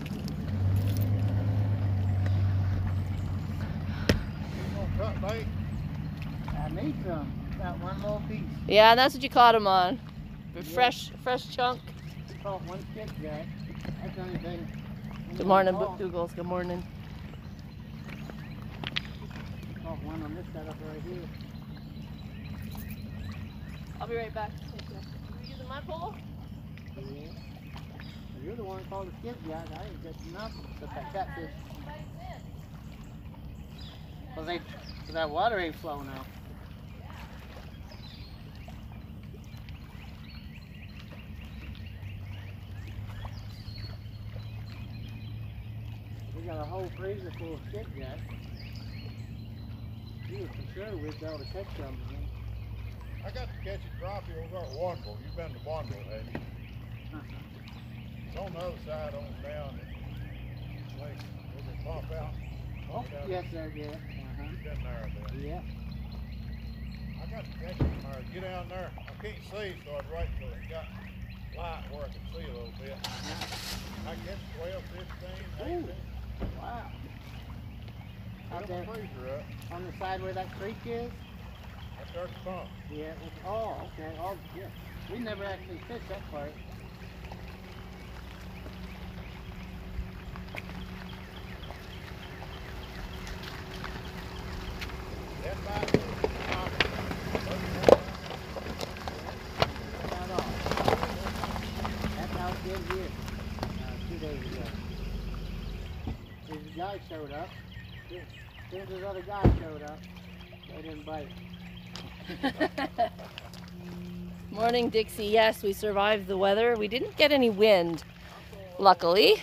E: Cut bait.
C: I made some. Got one little piece.
A: Yeah, and that's what you caught them on.
C: Yeah.
A: Fresh chunk.
C: Caught one skipjack. That's the only thing.
A: Good morning, Dougals. Good morning.
C: Caught one on this setup right here.
A: I'll be right back. You using my pole?
C: Yeah. You're the one called the skipjack. I ain't got nothing but that catfish. Well, that water ain't flowing out. We got a whole freezer full of skipjack. You were for sure we'd be able to catch some.
E: I got to catch a crappie over at Wandle. You've been to Wandle, haven't you? It's on the other side, on down. Like, where they pump out.
C: Oh, yes, sir, yeah.
E: You've been there a bit.
C: Yeah.
E: I got to catch him there. Get down there. I can't see, so I'd wait till it got light where I could see a little bit. I catch 12, 15, 18.
C: Ooh. Wow. Out
E: Fill
C: there
E: the freezer up.
C: on the side where that creek is?
E: That's our pump.
C: Yeah. Oh, okay. Oh, yeah. We never actually fished that part.
E: That bite was
C: guy showed up. As soon as this other guy showed up, they didn't bite.
A: Morning, Dixie. Yes, we survived the weather. We didn't get any wind, luckily.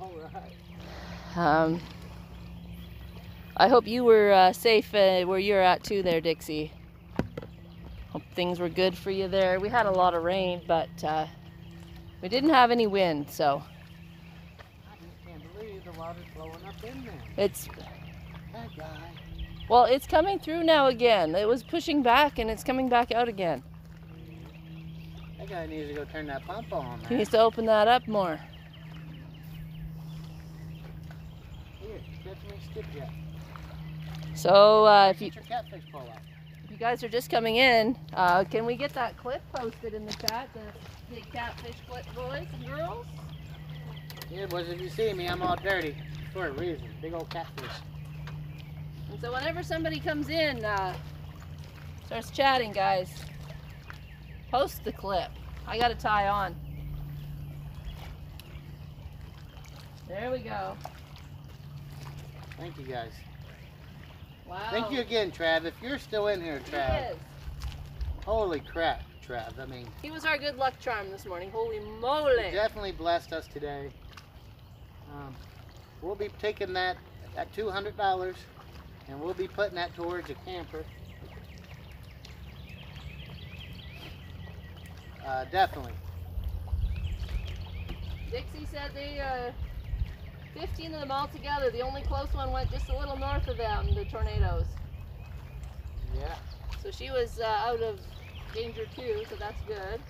C: All right.
A: I hope you were safe where you're at too there, Dixie. Hope things were good for you there. We had a lot of rain, but we didn't have any wind, so.
C: I just can't believe the water's blowing up in there.
A: It's,
C: That guy.
A: well, it's coming through now again. It was pushing back and it's coming back out again.
C: That guy needs to go turn that pump on,
A: He
C: man.
A: needs to open that up more.
C: Here, catch me skipjack.
A: So if you
C: Get your catfish pole out.
A: If you guys are just coming in, can we get that clip posted in the chat? The big catfish clip, boys and girls?
C: Yeah, boys, if you see me, I'm all dirty. For a reason. Big old catfish.
A: And so whenever somebody comes in, starts chatting, guys, post the clip. I got to tie on. There we go.
C: Thank you, guys.
A: Wow.
C: Thank you again, Trav. If you're still in here,
A: He
C: Trav.
A: is.
C: Holy crap, Trav. I mean,
A: He was our good luck charm this morning. Holy moly.
C: you definitely blessed us today. We'll be taking that $200 and we'll be putting that towards a camper. Definitely.
A: Dixie said they 15 of them all together. The only close one went just a little north of them, the tornadoes.
C: Yeah.
A: So she was out of danger too, so that's good.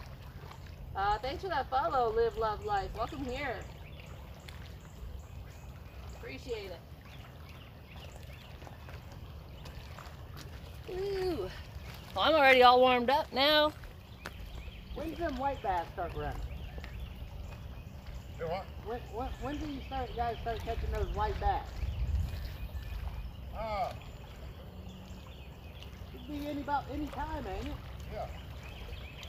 A: Thanks for that follow, Live, Love, Life. Welcome here. Appreciate it. Ooh. Well, I'm already all warmed up now.
C: When's them white bass start running?
E: Do what?
C: When do you guys start catching those white bass? Could be about any time, ain't it?
E: Yeah.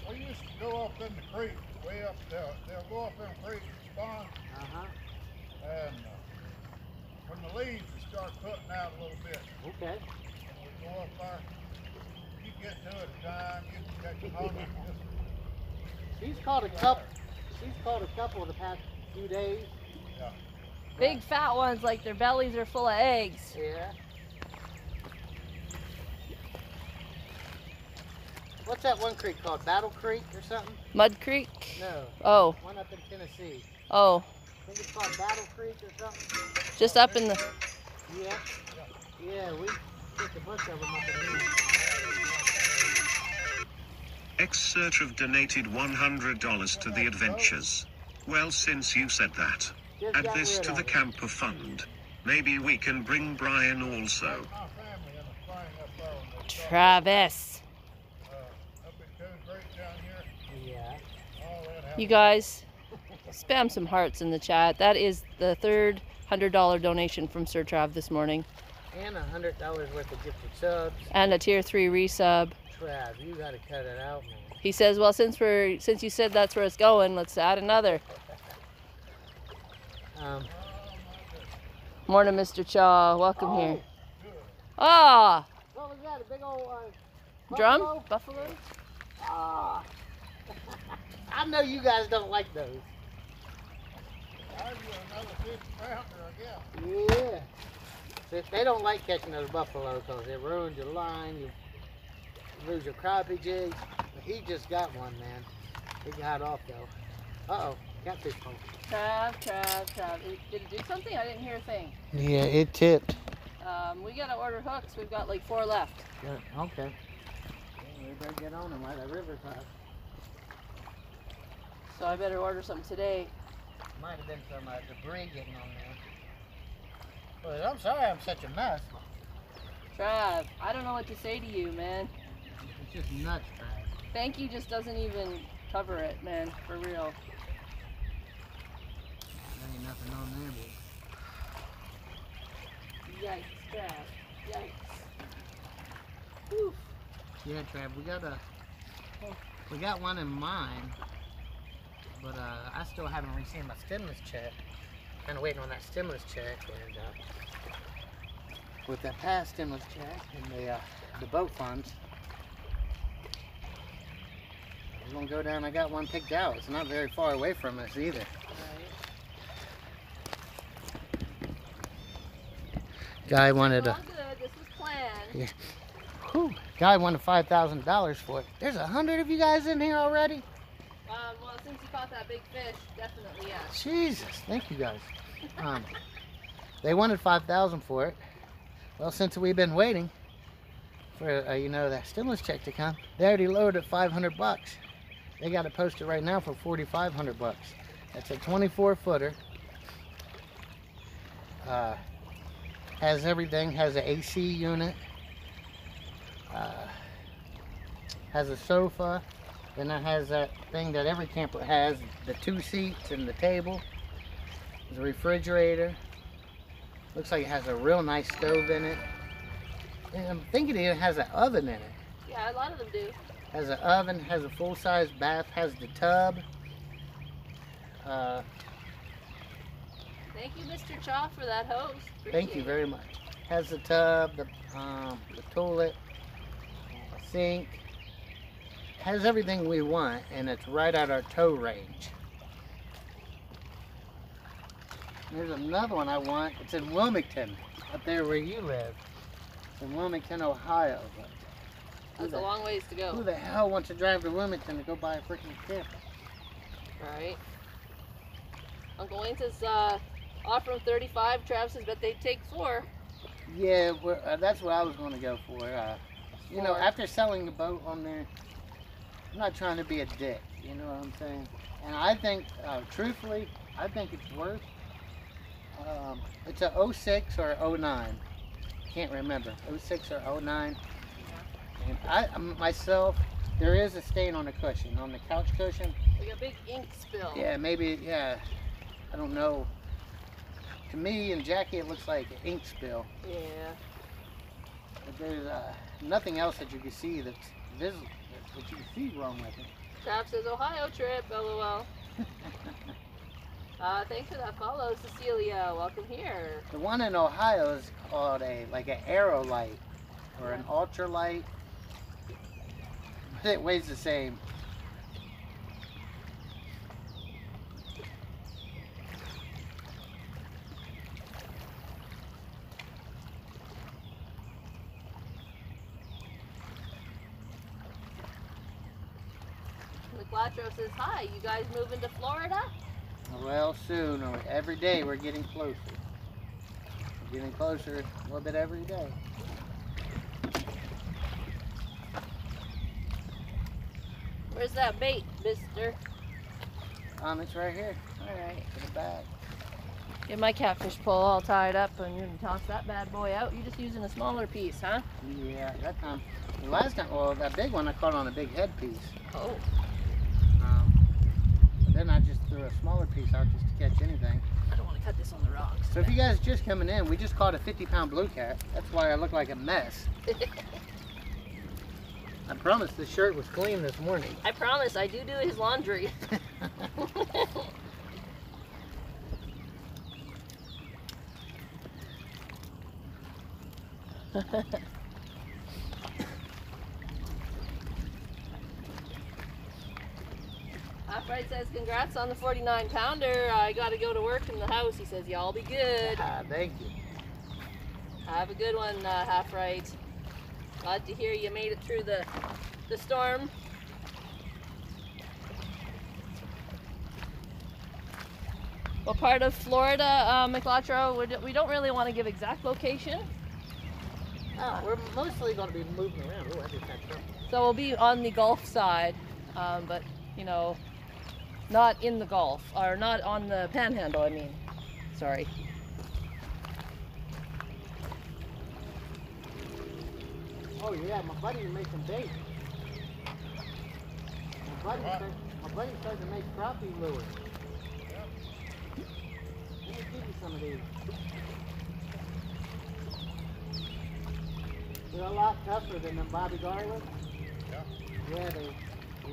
E: We used to go up in the creek, way up there. They'll go up in the creek and spawn,
C: Uh-huh.
E: and when the leaves will start putting out a little bit,
C: Okay.
E: we go up there. You get to it a time, you can catch them on it.
C: She's caught a couple. She's caught a couple the past few days.
E: Yeah.
A: Big fat ones, like their bellies are full of eggs.
C: Yeah. What's that one creek called? Battle Creek or something?
A: Mud Creek?
C: No.
A: Oh,
C: One up in Tennessee.
A: oh,
C: I think it's called Battle Creek or something.
A: just up in the...
C: Yeah. Yeah, we took a bunch of them up in here.
B: X-Search have donated $100 to the adventures. Well, since you said that,
C: Just
B: add
C: got
B: this
C: rid
B: to
C: of
B: the
C: it.
B: camper fund. Maybe we can bring Brian also.
E: My family in the spring up there on the
A: Travis.
E: up in Coon Creek down here.
C: Yeah.
E: All that
A: You
E: happened.
A: guys, spam some hearts in the chat. That is the third $100 donation from Sir Trav this morning.
C: And $100 worth of gifted subs.
A: And a tier 3 resub.
C: Trav, you gotta cut it out, man.
A: He says, well, since you said that's where it's going, let's add another. Morning, Mr. Chaw. Welcome here. Ah,
C: What was that? A big old
A: drum?
C: buffalo?
A: Buffalo?
C: Ah. I know you guys don't like those.
E: I'll give you another 50 pounder, I guess.
C: Yeah. They don't like catching those buffalo because it ruins your line, you lose your crappie jigs. But he just got one, man. He got off though. Uh-oh, catfish pole.
A: Trav. Did it do something? I didn't hear a thing.
C: Yeah, it tipped.
A: We gotta order hooks. We've got like 4 left.
C: Good. Okay. We better get on them while the river's high.
A: So I better order some today.
C: Might have been some debris getting on there. But I'm sorry I'm such a mess.
A: Trav, I don't know what to say to you, man.
C: It's just nuts, Trav.
A: Thank you just doesn't even cover it, man. For real.
C: There ain't nothing on there, but...
A: Yikes, Trav. Yikes. Whew.
C: Yeah, Trav, we got one in mind, but I still haven't received my stimulus check. kind of waiting on that stimulus check, and with that past stimulus check and the boat funds, we're gonna go down. I got one picked out. It's not very far away from us either. Guy wanted
A: All good. This was planned.
C: Yeah. Whew. Guy wanted $5,000 for it. There's 100 of you guys in here already?
A: Well, since you caught that big fish, definitely yes.
C: Jesus, thank you guys. They wanted $5,000 for it. Well, since we've been waiting for you know, that stimulus check to come, they already lowered it $500. They got it posted right now for $4,500. That's a 24-footer. Has everything. Has an AC unit. Has a sofa. Then it has that thing that every camper has, the 2 seats and the table. There's a refrigerator. Looks like it has a real nice stove in it. And I'm thinking it has an oven in it.
A: Yeah, a lot of them do.
C: Has an oven, has a full-size bath, has the tub.
A: Thank you, Mr. Chaw, for that hose.
C: Thank you
A: Appreciate
C: very much. Has the tub, the toilet, a sink. Has everything we want, and it's right at our tow range. There's another one I want. It's in Wilmington, up there where you live. It's in Wilmington, Ohio. But
A: That's a long ways to
C: who
A: go.
C: the hell wants to drive to Wilmington to go buy a freaking camper?
A: Right. Uncle Wayne says, offer them 35. Travis says, bet they'd take 4.
C: Yeah, that's what I was going to go for. You know,
A: 4.
C: after selling the boat on there, I'm not trying to be a dick. You know what I'm saying? And I think, truthfully, I think it's worth. It's a 06 or 09. Can't remember. 06 or 09. And I myself, there is a stain on the cushion, on the couch cushion.
A: Like a big ink spill.
C: Yeah, maybe. Yeah, I don't know. To me and Jackie, it looks like an ink spill.
A: Yeah.
C: But there's nothing else that you can see that's visible, that you can see wrong with it.
A: Trav says Ohio trip, lol. Thanks for that follow, Cecilia. Welcome here.
C: The one in Ohio is called like an aerolite or an ultralight. But it weighs the same.
A: McLatro says, hi, you guys moving to Florida?
C: Well, soon. Or every day we're getting closer. We're getting closer a little bit every day.
A: Where's that bait, mister?
C: It's right here.
A: Alright.
C: In the bag.
A: Get my catfish pole all tied up and you're gonna toss that bad boy out. You're just using a smaller piece, huh?
C: Yeah, that time. The last time, well, that big one I caught on a big headpiece.
A: Oh.
C: But then I just threw a smaller piece out just to catch anything.
A: I don't want to cut this on the rocks.
C: So if you guys just coming in, we just caught a 50-pound blue cat. That's why I look like a mess. I promise the shirt was clean this morning.
A: I promise, I do his laundry. Alfred says, congrats on the 49-pounder. I got to go to work in the house. He says, y'all be good.
C: Thank you.
A: Have a good one, Half Right. Glad to hear you made it through the storm. What part of Florida, McLatro? We don't really want to give exact location.
C: We're mostly going to be moving around. Ooh, I just got trouble.
A: So we'll be on the Gulf side, but, you know, not in the Gulf, or not on the Panhandle, I mean. Sorry.
C: Oh yeah, my buddy is making bait. My buddy started to make crappie lures. Let me give you some of these. They're a lot tougher than them Bobby Garland.
E: Yeah.
C: Yeah, they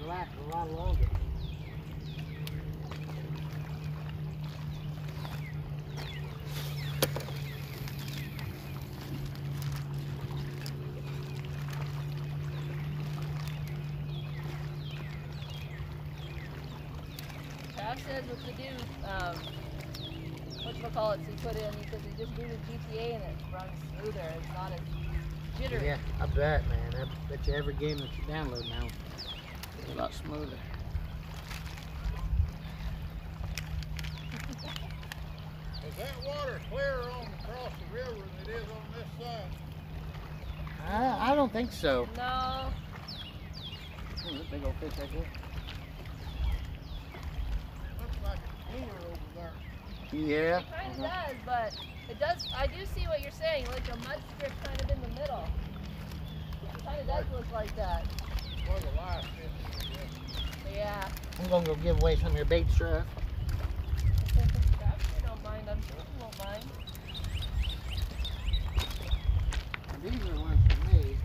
C: last a lot longer.
A: Josh says with the new, whatchamacallits he put in, he says he just booted GTA and it runs smoother. It's not as jittery.
C: Yeah, I bet, man. I bet you every game that you download now is a lot smoother.
E: Is that water clearer on across the river than it is on this side?
C: I don't think so.
A: No.
C: Oh, there's a big old fish right there.
E: Looks like it's cooler over there.
C: Yeah.
A: It kind of does, but it does. I do see what you're saying, like a mud strip kind of in the middle. It kind of does look like that.
E: Where the live fish is.
A: Yeah.
C: I'm gonna go give away some of your bait, Trev.
A: Josh, you don't mind. I'm sure you won't mind.
C: These are ones for me.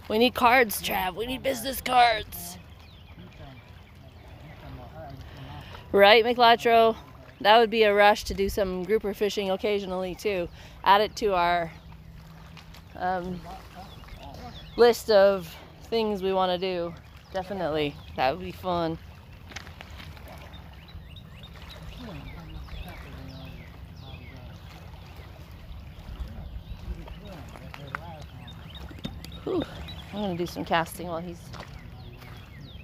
A: We need cards, Trav. We need business cards. Right, McLatro? That would be a rush to do some grouper fishing occasionally too. Add it to our list of things we want to do. Definitely. That would be fun. Whew. I'm gonna do some casting while he's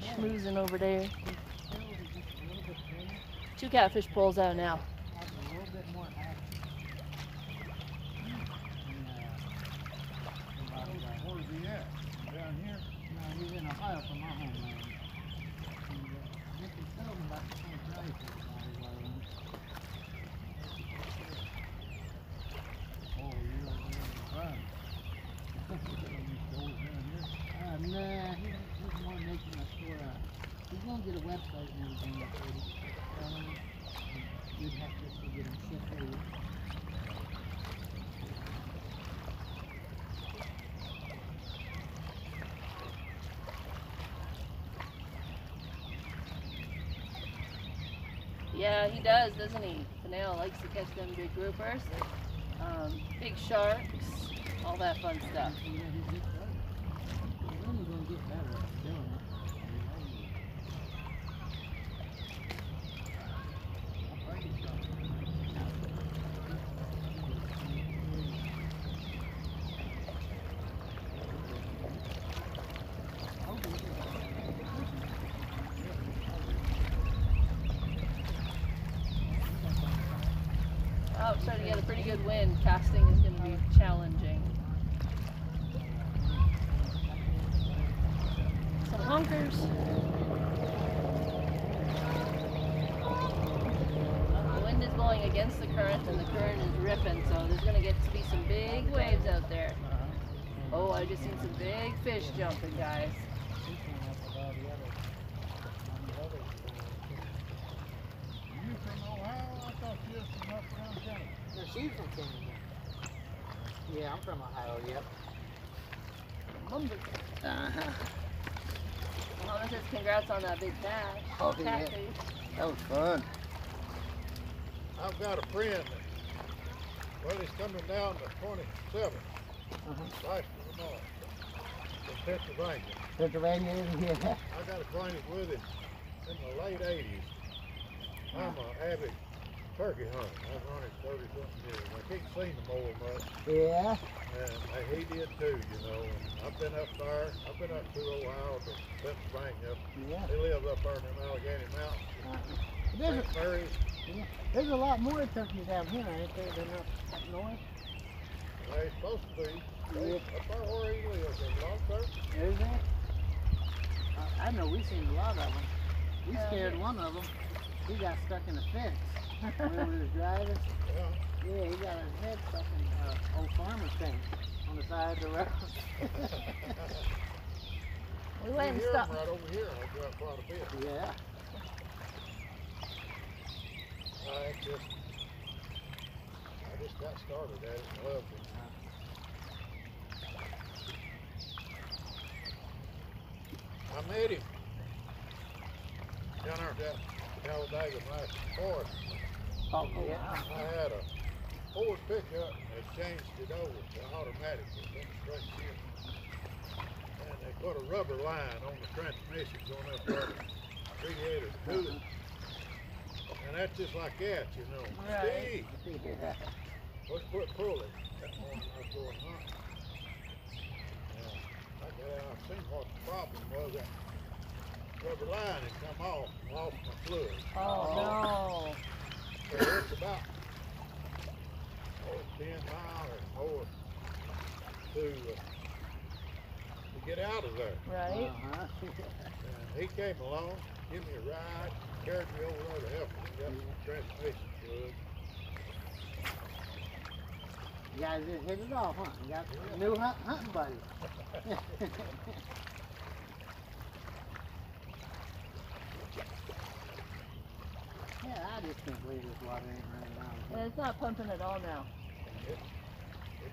A: schmoozing over there. 2 catfish poles out now.
E: Where's he at? Down here?
C: No, he's in Ohio from my homeland. Nick is telling about the same place.
E: Oh, you're over there in the front.
C: Nah, he's more making a store. He's gonna get a website and everything up ready. You'd have to just get him shipped over.
A: Yeah, he does, doesn't he? Canal likes to catch them big groupers, big sharks, all that fun stuff.
C: He's only gonna get better at doing it.
A: Oh, I'm starting to get a pretty good wind. Casting is going to be challenging. Some honkers. The wind is blowing against the current and the current is ripping, so there's going to get to be some big waves out there. Oh, I just seen some big fish jumping, guys.
E: You from Ohio? I thought you was from up around Canada.
C: No, she's from Canada. Yeah, I'm from Ohio, yep. Uh-huh.
A: Mama says congrats on that big catch.
C: Oh, yeah.
A: Catfish.
C: That was fun.
E: I've got a friend that, well, he's coming down the 27th, right to the north, from Pennsylvania.
C: Pennsylvania, yeah.
E: I got acquainted with him in the late 80s. I'm an avid turkey hunter. I've hunted 30-something years. I can't see them over much,
C: Yeah.
E: and he did too, you know. And I've been up there. I've been up through Ohio to Pennsylvania.
C: Yeah.
E: He lives up there in them Allegheny Mountains.
C: There's,
E: St. Mary's.
C: there's a lot more turkeys out here, ain't there, than up north?
E: They're supposed to be.
C: Yeah.
E: Up there where he lives, there's a lot of turkeys.
C: Is there? I know we've seen a lot of them. We scared one of them. He got stuck in a fence when we was driving.
E: Yeah.
C: Yeah, he got his head stuck in an old farmer's fence on the side of the road.
A: We
E: You
A: went and
E: hear 'em
A: stopped.
E: right over here. I go up quite a bit.
C: Yeah.
E: I just got started at it and loved it. I met him down there at that Talladega last forest.
C: Oh, yeah.
E: I had a Ford pickup and they changed it over to automatic. It went straight shift. And they put a rubber line on the transmission going up there, radiator to it. And that's just like that, you know.
A: Right.
E: Steve, let's quit pulling. That morning I was going hunting. I seen what the problem was. That rubber line had come off and lost my fluid.
A: Oh,
E: So it's about 10 miles or more to get out of there.
A: no. Right?
E: And he came along, gave me a ride, carried me over there to help him get the transmission fluid.
C: You guys just hit it off, huh? You got a new hunting buddy. Yeah, I just can't believe this water ain't running down.
A: And it's not pumping at all now.
E: It's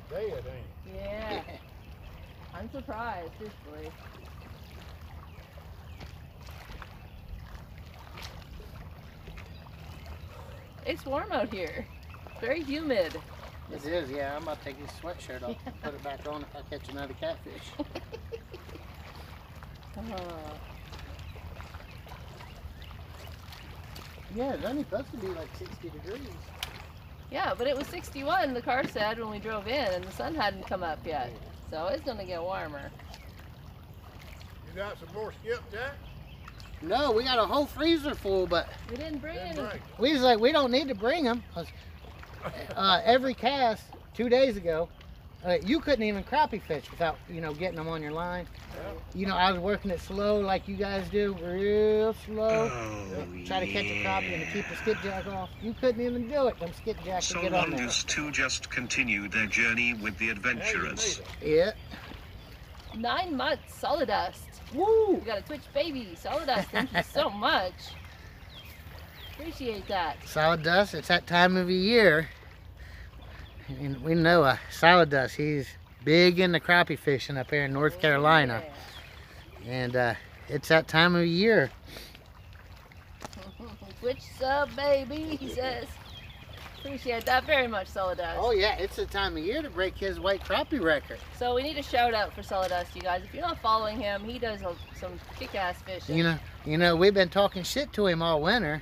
E: dead, ain't it?
A: Yeah. I'm surprised, truthfully. It's warm out here. Very humid.
C: It is, yeah. I'm about to take his sweatshirt off and put it back on if I catch another catfish. Yeah, it's only supposed to be like 60 degrees.
A: Yeah, but it was 61, the car said, when we drove in, and the sun hadn't come up yet. So it's going to get warmer.
E: You got some more skip, Jack?
C: No, we got a whole freezer full, but
A: We didn't bring any.
C: we was like, we don't need to bring them. Cause, every cast 2 days ago, you couldn't even crappie fish without, getting them on your line. I was working it slow like you guys do, real slow. Try to catch a crappie and to keep the skipjack off. You couldn't even do it. Them skipjacks
B: So
C: would get on there.
B: Longest two just continued their journey with the adventurers.
C: Yeah.
A: 9 months, solid dust.
C: Woo!
A: We got a Twitch baby, solid dust. Thank you so much. Appreciate that.
C: Solid dust, it's that time of the year. And we know Solid Dust, he's big into crappie fishing up here in North Carolina.
A: Yeah.
C: And it's that time of year.
A: Twitch sub, baby, he says. Appreciate that very much, Solid Dust.
C: Oh yeah, it's the time of year to break his white crappie record.
A: So we need a shout out for Solid Dust, you guys. If you're not following him, he does some kick-ass fishing.
C: We've been talking shit to him all winter.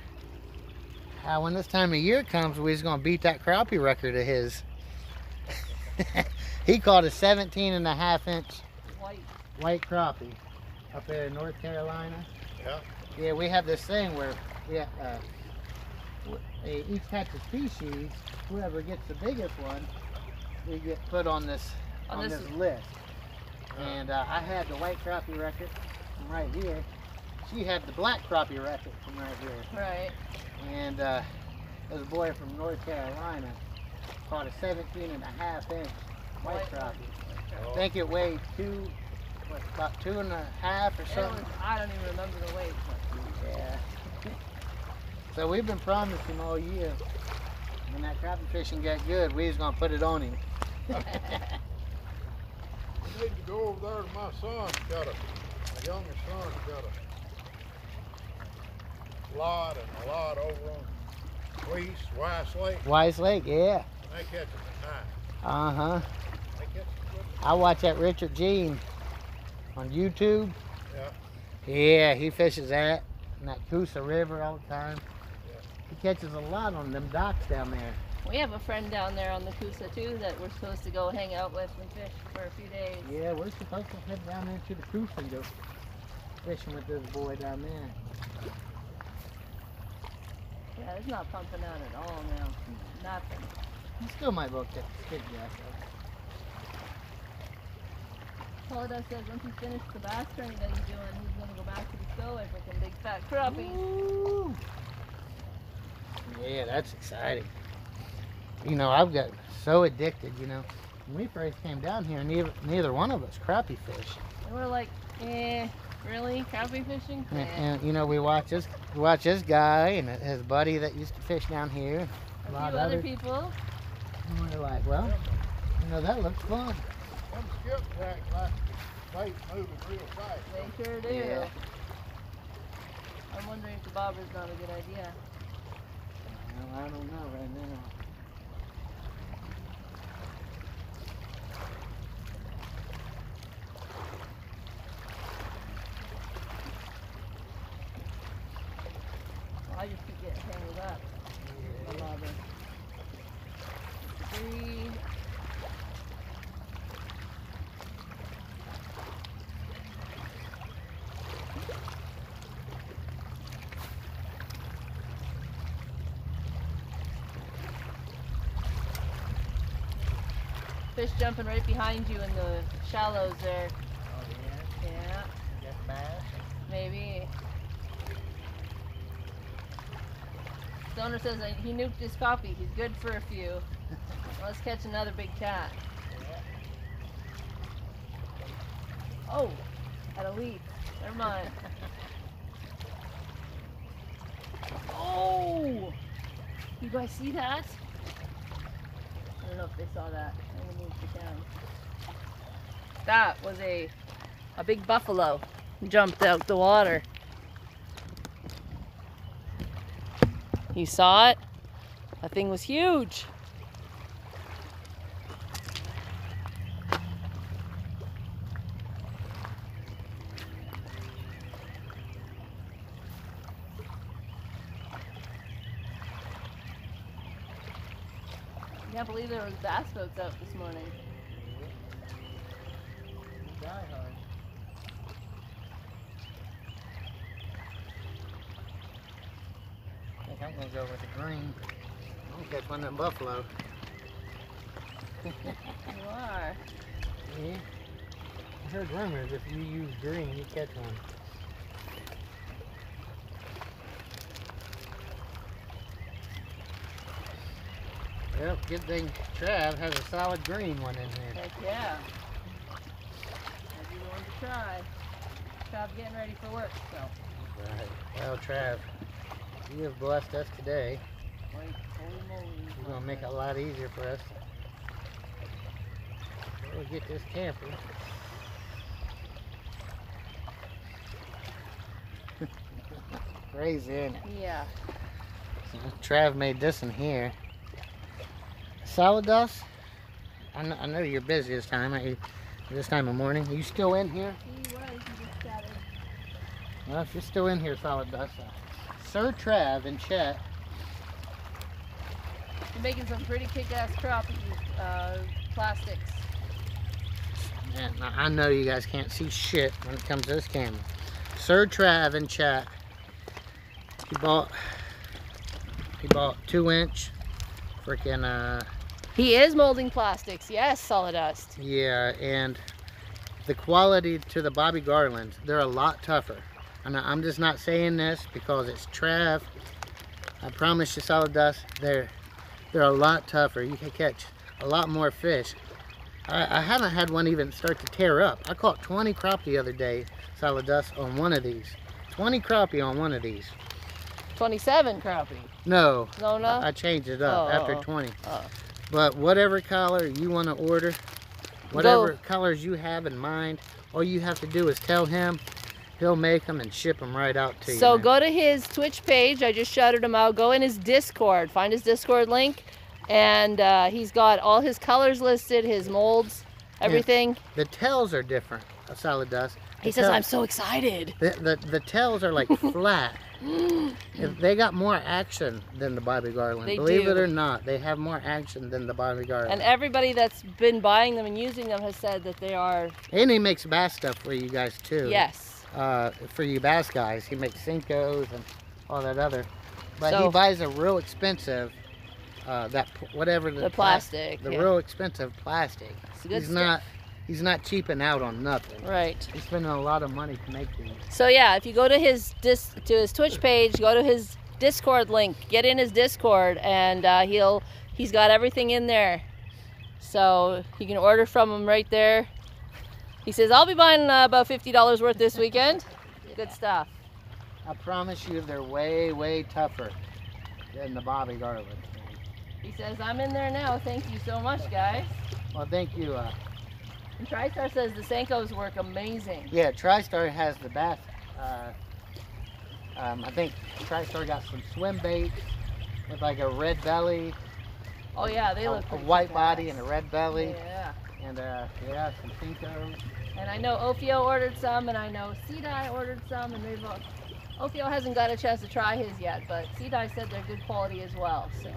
C: How when this time of year comes, we're gonna beat that crappie record of his. He caught a 17.5-inch white crappie up there in North Carolina.
E: Yeah.
C: Yeah, we have this thing where each type of species, whoever gets the biggest one, we get put on this list. And I had the white crappie record from right here. She had the black crappie record from right here.
A: Right.
C: And there's a boy from North Carolina caught a 17.5-inch white crappie. I think it weighed about 2.5 or something.
A: I don't even remember the weight.
C: Yeah. So we've been promising him all year. When that crappie fishing got good, we was gonna put it on him.
E: We need to go over there to my son. My youngest son's got a lot over on Wise Lake.
C: Wise Lake, yeah.
E: They catch them at night.
C: Uh-huh.
E: They catch them.
C: I watch that Richard Jean on YouTube.
E: Yeah.
C: Yeah, he fishes that in that Coosa River all the time. He catches a lot on them docks down there.
A: We have a friend down there on the Coosa too that we're supposed to go hang out with and fish for a few days.
C: Yeah, we're supposed to head down there to the Coosa and go fishing with this boy down there.
A: Yeah, it's not pumping out at all now. Nothing.
C: He still might well catch a skipjack
A: Solid Dust says once he's finished the bass training that he's doing, he's going to go back to the stowaway for some big fat crappies.
C: though. Yeah, that's exciting. I've got so addicted, When we first came down here, neither one of us crappie fish.
A: And we're like, Really? Crappie fishing?
C: And you know, we watch this guy and his buddy that used to fish down here.
A: A lot of other people.
C: And we're like, well, you know, that looks fun.
E: Them skipjacks like the bait moving real fast.
A: They sure do.
C: Yeah.
A: I'm wondering if the bobber's not a good idea.
C: Well, I don't know right now.
A: I just keep getting tangled up. The bobber. 3. Fish jumping right behind you in the shallows there.
C: Oh, yeah?
A: Yeah,
C: Is that bass?
A: maybe. Stoner says that he nuked his coffee. He's good for a few. Let's catch another big cat. Oh, had a leap. Never mind. Oh! You guys see that? I don't know if they saw that. I'm gonna move it down. That was a big buffalo. Jumped out the water. You saw it? That thing was huge. I can't believe there was bass boats out this morning.
C: Die hard. I think I'm gonna go with the green. I'm gonna catch one of them buffalo.
A: You are.
C: Yeah. I heard rumors if you use green, you catch one. Well, good thing Trav has a solid green one in here.
A: Heck yeah. I'd be willing to try. Trav getting ready for work, so.
C: Right. Well, Trav, you have blessed us today.
A: Holy moly.
C: You're gonna make it a lot easier for us. We'll get this camper. Crazy, isn't it?
A: Yeah.
C: So Trav made this in here. Solid dust. I know you're busy this time of morning. Are you still in here?
A: He was, he just scattered.
C: Well, if you're still in here, solid dust. Sir Trav in chat.
A: You're making some pretty kick-ass crappie plastics.
C: Man, I know you guys can't see shit when it comes to this camera. Sir Trav in chat. He bought 2-inch freaking
A: He is molding plastics, yes, solid dust.
C: yeah, and the quality to the Bobby Garlands, they're a lot tougher. And I'm just not saying this because it's Trav. I promise you, solid dust, they're a lot tougher. You can catch a lot more fish. I haven't had one even start to tear up. I caught 20 crappie the other day, solid dust, on one of these. 20 crappie on one of these.
A: 27 crappie.
C: No,
A: No, no?
C: I changed it up after
A: oh.
C: 20.
A: Oh.
C: But whatever color you want to order, whatever colors you have in mind, all you have to do is tell him. He'll make them and ship them right out to you.
A: So
C: man.
A: go to his Twitch page. I just shouted him out. Go in his Discord. Find his Discord link. And he's got all his colors listed, his molds, everything.
C: Yeah. The tails are different, a solid dust.
A: He says, I'm so excited.
C: The tails are like flat. They got more action than the Bobby Garland.
A: They
C: Believe
A: do.
C: it or not, they have more action than the Bobby Garland.
A: And everybody that's been buying them and using them has said that they are...
C: And he makes bass stuff for you guys too.
A: Yes.
C: For you bass guys. He makes Cincos and all that other. But
A: So-
C: he buys a real expensive, whatever
A: The plastic.
C: the
A: yeah.
C: real expensive plastic.
A: It's good
C: He's
A: stuff.
C: not cheaping out on nothing.
A: Right.
C: He's spending a lot of money to make these.
A: So yeah, if you go to his Twitch page, go to his Discord link, get in his Discord, and he's got everything in there. So you can order from him right there. He says, I'll be buying about $50 worth this weekend. Good stuff.
C: I promise you they're way, way tougher than the Bobby Garland.
A: He says, I'm in there now. Thank you so much, guys.
C: Well, thank you.
A: And TriStar says the Senkos work amazing.
C: Yeah, TriStar has the best. I think TriStar got some swim baits with like a red belly.
A: Oh yeah, they look
C: a
A: pretty
C: white
A: badass.
C: body and a red belly.
A: Yeah.
C: And yeah, some Senkos.
A: And I know Ophio ordered some, and I know Sedai ordered some, and they've Ophio hasn't got a chance to try his yet, but Sedai said they're good quality as well. So.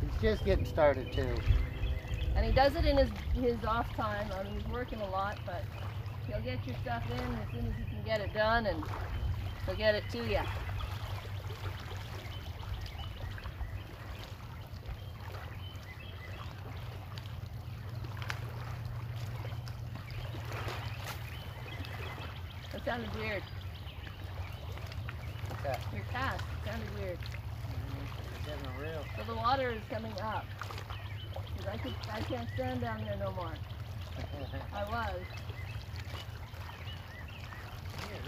C: He's just getting started too.
A: And he does it in his off time. I mean, he's working a lot, but he'll get your stuff in as soon as he can get it done, and he'll get it to you. That sounded weird.
C: What's that?
A: Your cast sounded weird.
C: It's getting real.
A: So the water is coming up. 'Cause I can't stand down there no more. I was.
C: Yeah,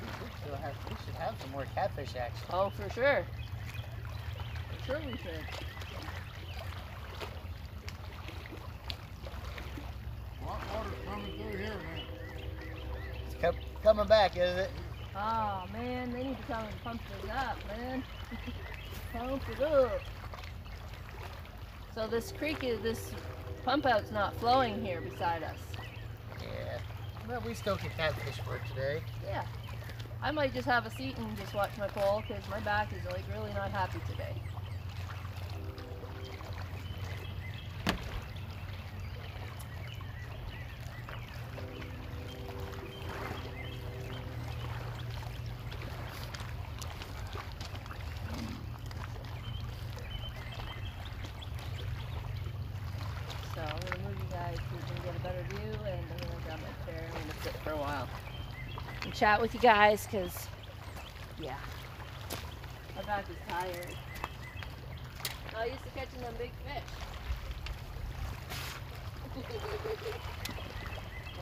C: we should have some more catfish action.
A: Oh, for sure. For sure we should.
E: Water's coming through here, man.
C: It's coming back, is it?
A: Oh man, they need to come and pump it up, man. Pump it up. So this this pump out's not flowing here beside us.
C: Yeah. Well, we still can catfish for it today.
A: Yeah. I might just have a seat and just watch my pole because my back is like really not happy today. So I'm going to move you guys so you can get a better view, and I'm going to grab my chair and I'm going to sit for a while and chat with you guys because, yeah, my back is tired. I used to catching them big fish.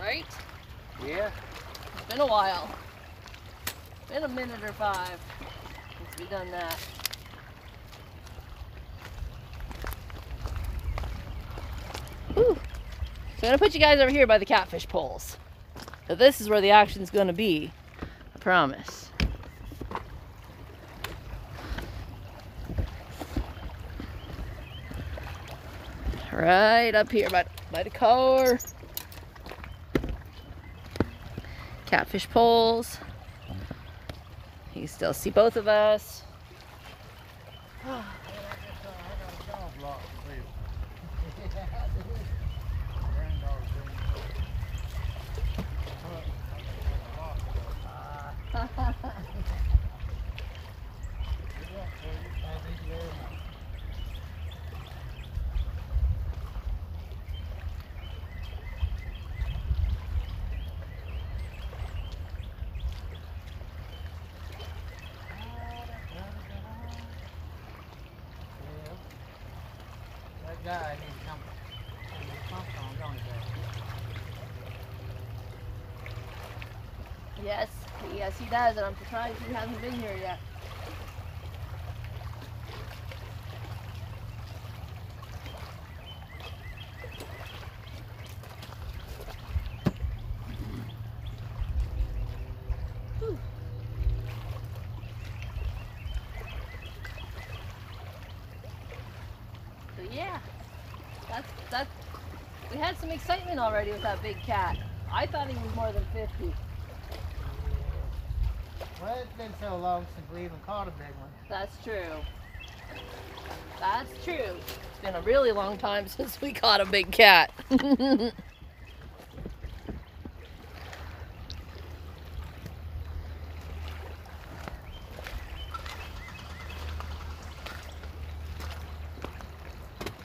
A: Right?
C: Yeah.
A: It's been a while. Been a minute or 5 since we done that. Whew. So I'm gonna put you guys over here by the catfish poles. So this is where the action's gonna be. I promise. Right up here by the car. Catfish poles. You can still see both of us.
C: That guy needs to come.
A: Yes, he does, and I'm surprised he hasn't been here yet. Whew. So yeah, that's we had some excitement already with that big cat. I thought he was more than 50.
C: Well, it's been so long since we even caught a big one.
A: That's true. That's true. It's been a really long time since we caught a big cat.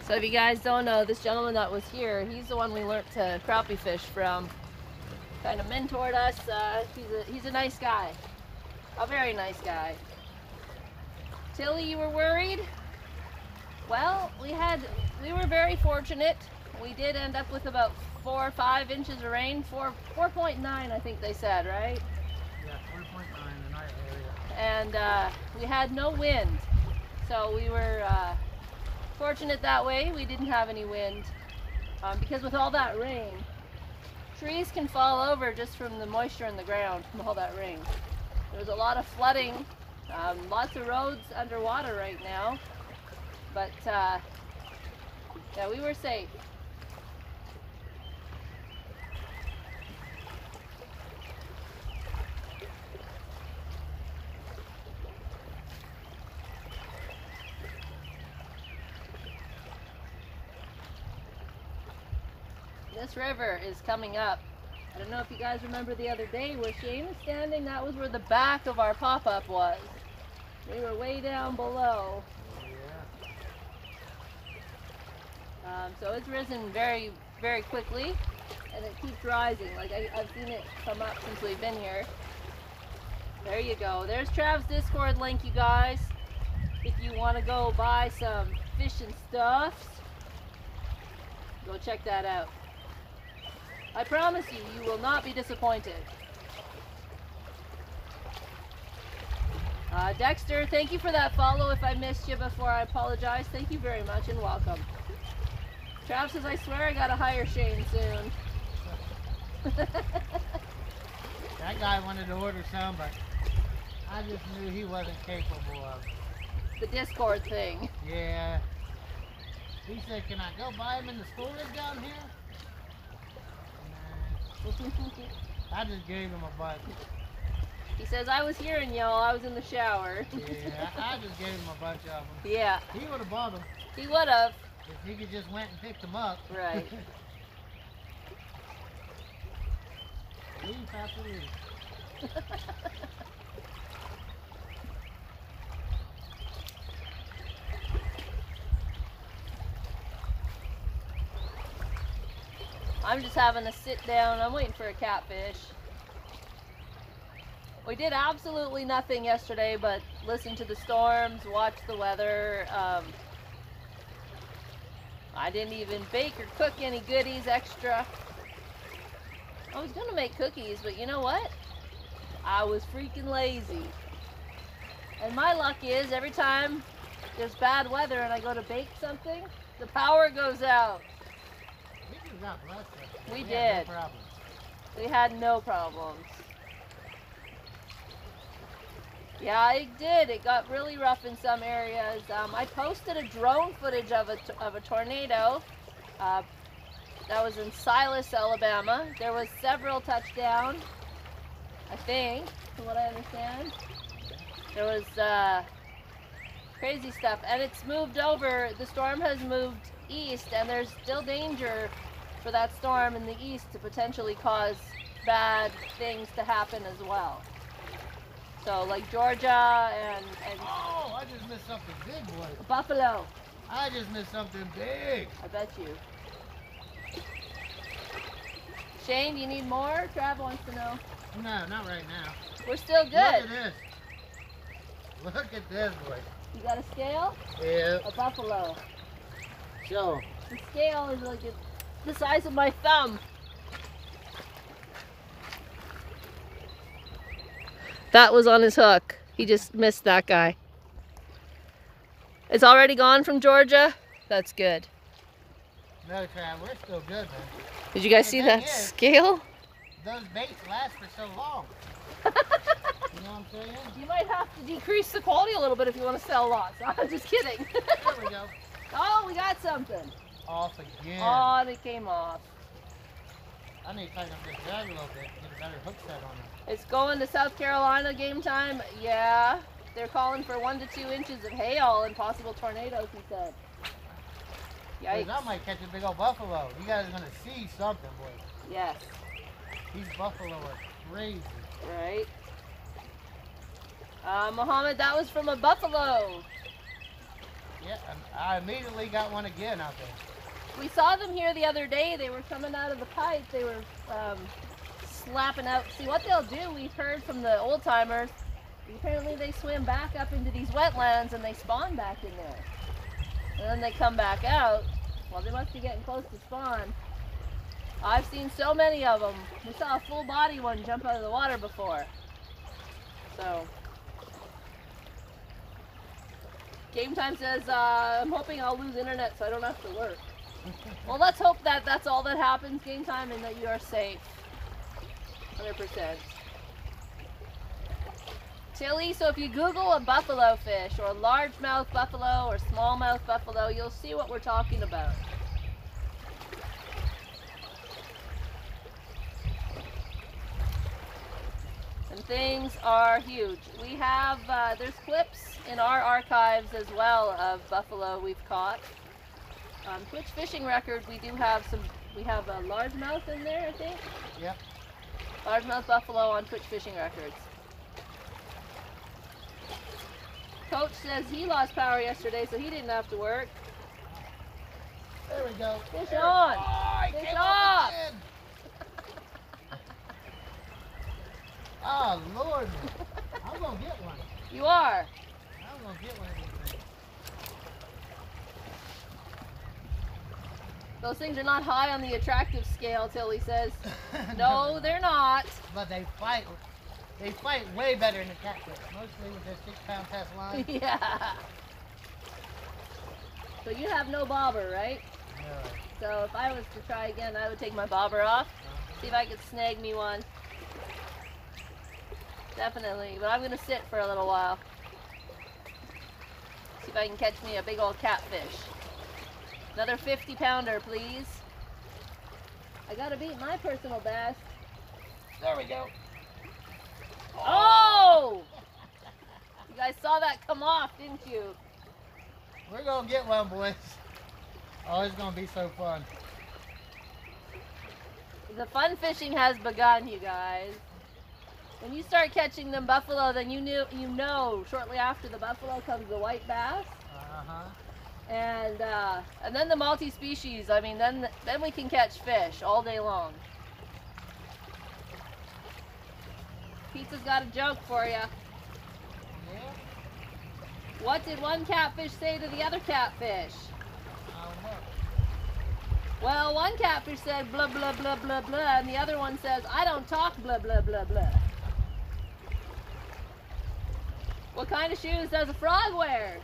A: So if you guys don't know, this gentleman that was here, he's the one we learned to crappie fish from. Kind of mentored us. He's a nice guy. A very nice guy. Tilly, you were worried? Well, we were very fortunate. We did end up with about 4 or 5 inches of rain. 4.9, I think they said, right?
C: Yeah, 4.9 in our area.
A: And we had no wind, so we were fortunate that way. We didn't have any wind because with all that rain, trees can fall over just from the moisture in the ground from all that rain. There's a lot of flooding, lots of roads underwater right now, but yeah, we were safe. This river is coming up. I don't know if you guys remember the other day where Shane was standing, that was where the back of our pop-up was. We were way down below.
C: Yeah.
A: So it's risen very, very quickly, and it keeps rising. Like I've seen it come up since we've been here. There you go. There's Trav's Discord link, you guys. If you want to go buy some fish and stuffs, go check that out. I promise you, you will not be disappointed. Dexter, thank you for that follow. If I missed you before, I apologize. Thank you very much and welcome. Trav says, I swear I gotta hire Shane soon.
C: That guy wanted to order some, but I just knew he wasn't capable of.
A: The Discord thing.
C: Yeah. He said, can I go buy them in the storage down here? I just gave him a bunch.
A: He says, I was hearing y'all, I was in the shower.
C: Yeah, I just gave him a bunch of them.
A: Yeah.
C: He would have bought them.
A: He would have.
C: If he could just went and picked them up.
A: Right.
C: Leave, Pastor, leave.
A: I'm just having a sit down. I'm waiting for a catfish. We did absolutely nothing yesterday but listen to the storms, watch the weather. I didn't even bake or cook any goodies extra. I was gonna make cookies, but you know what? I was freaking lazy. And my luck is every time there's bad weather and I go to bake something, the power goes out. We did.
C: No problems.
A: We had no problems. Yeah, it did. It got really rough in some areas. I posted a drone footage of a tornado. That was in Silas, Alabama. There was several touchdown, I think, from what I understand. There was crazy stuff, and it's moved over. The storm has moved east, and there's still danger for that storm in the east to potentially cause bad things to happen as well. So like Georgia and
C: oh, I just missed something big, boy.
A: Buffalo.
C: I just missed something big.
A: I bet you. Shane, do you need more? Trav wants to know.
C: No, not right now.
A: We're still good.
C: Look at this. Look at this, boy.
A: You got a scale?
C: Yeah.
A: A buffalo.
C: So.
A: The scale is like the size of my thumb. That was on his hook. He just missed that guy. It's already gone from Georgia? That's good.
C: No, Trav, we're still good, man.
A: Did you guys see that scale?
C: Those baits last for so long. You know what I'm saying?
A: You might have to decrease the quality a little bit if you want to sell lots. I'm just kidding.
C: There we go.
A: Oh, we got something.
C: Off again.
A: Oh, they came off.
C: I need to tighten up this drag a little bit, get a better hook set on it.
A: It's going to South Carolina game time. Yeah, they're calling for 1 to 2 inches of hail and possible tornadoes, he said. Yikes.
C: I might catch a big old buffalo. You guys are going to see something, boy.
A: Yes.
C: These buffalo are crazy.
A: Right. Mohammed, that was from a buffalo.
C: Yeah, I immediately got one again out there.
A: We saw them here the other day. They were coming out of the pipe. They were slapping out. See, what they'll do, we've heard from the old timers, apparently they swim back up into these wetlands and they spawn back in there. And then they come back out. Well, they must be getting close to spawn. I've seen so many of them. We saw a full body one jump out of the water before. So, Game Time says, I'm hoping I'll lose internet so I don't have to work. Well, let's hope that that's all that happens, Game Time, and that you are safe. 100%. Tilly, so if you Google a buffalo fish, or largemouth buffalo, or smallmouth buffalo, you'll see what we're talking about. And things are huge. We have, there's clips in our archives as well of buffalo we've caught. Twitch fishing record, we do have some, we have a largemouth in there, I think.
C: Yep.
A: Largemouth buffalo on Twitch fishing records. Coach says he lost power yesterday, so he didn't have to work.
C: There we go.
A: Fish on!
C: Oh,
A: Fish off!
C: Oh, Lord. I'm going to get one.
A: You are.
C: I'm going to get one of these things.
A: Those things are not high on the attractive scale, Tilly says. No, they're not.
C: But they fight way better than the catfish, mostly with their 6-pound test line.
A: Yeah. So you have no bobber, right?
C: No.
A: So if I was to try again, I would take my bobber off. See if I could snag me one. Definitely, but I'm going to sit for a little while. See if I can catch me a big old catfish. Another 50-pounder, please. I got to beat my personal best.
C: There we go.
A: Oh! You guys saw that come off, didn't you?
C: We're going to get one, boys. Oh, it's going to be so fun.
A: The fun fishing has begun, you guys. When you start catching them buffalo, then you know shortly after the buffalo comes the white bass.
C: Uh-huh.
A: And then the multi-species. I mean, then we can catch fish all day long. Pizza's got a joke for you.
C: Yeah.
A: What did one catfish say to the other catfish?
C: I don't know.
A: Well, one catfish said blah blah blah blah blah, and the other one says, I don't talk blah blah blah blah. What kind of shoes does a frog wear?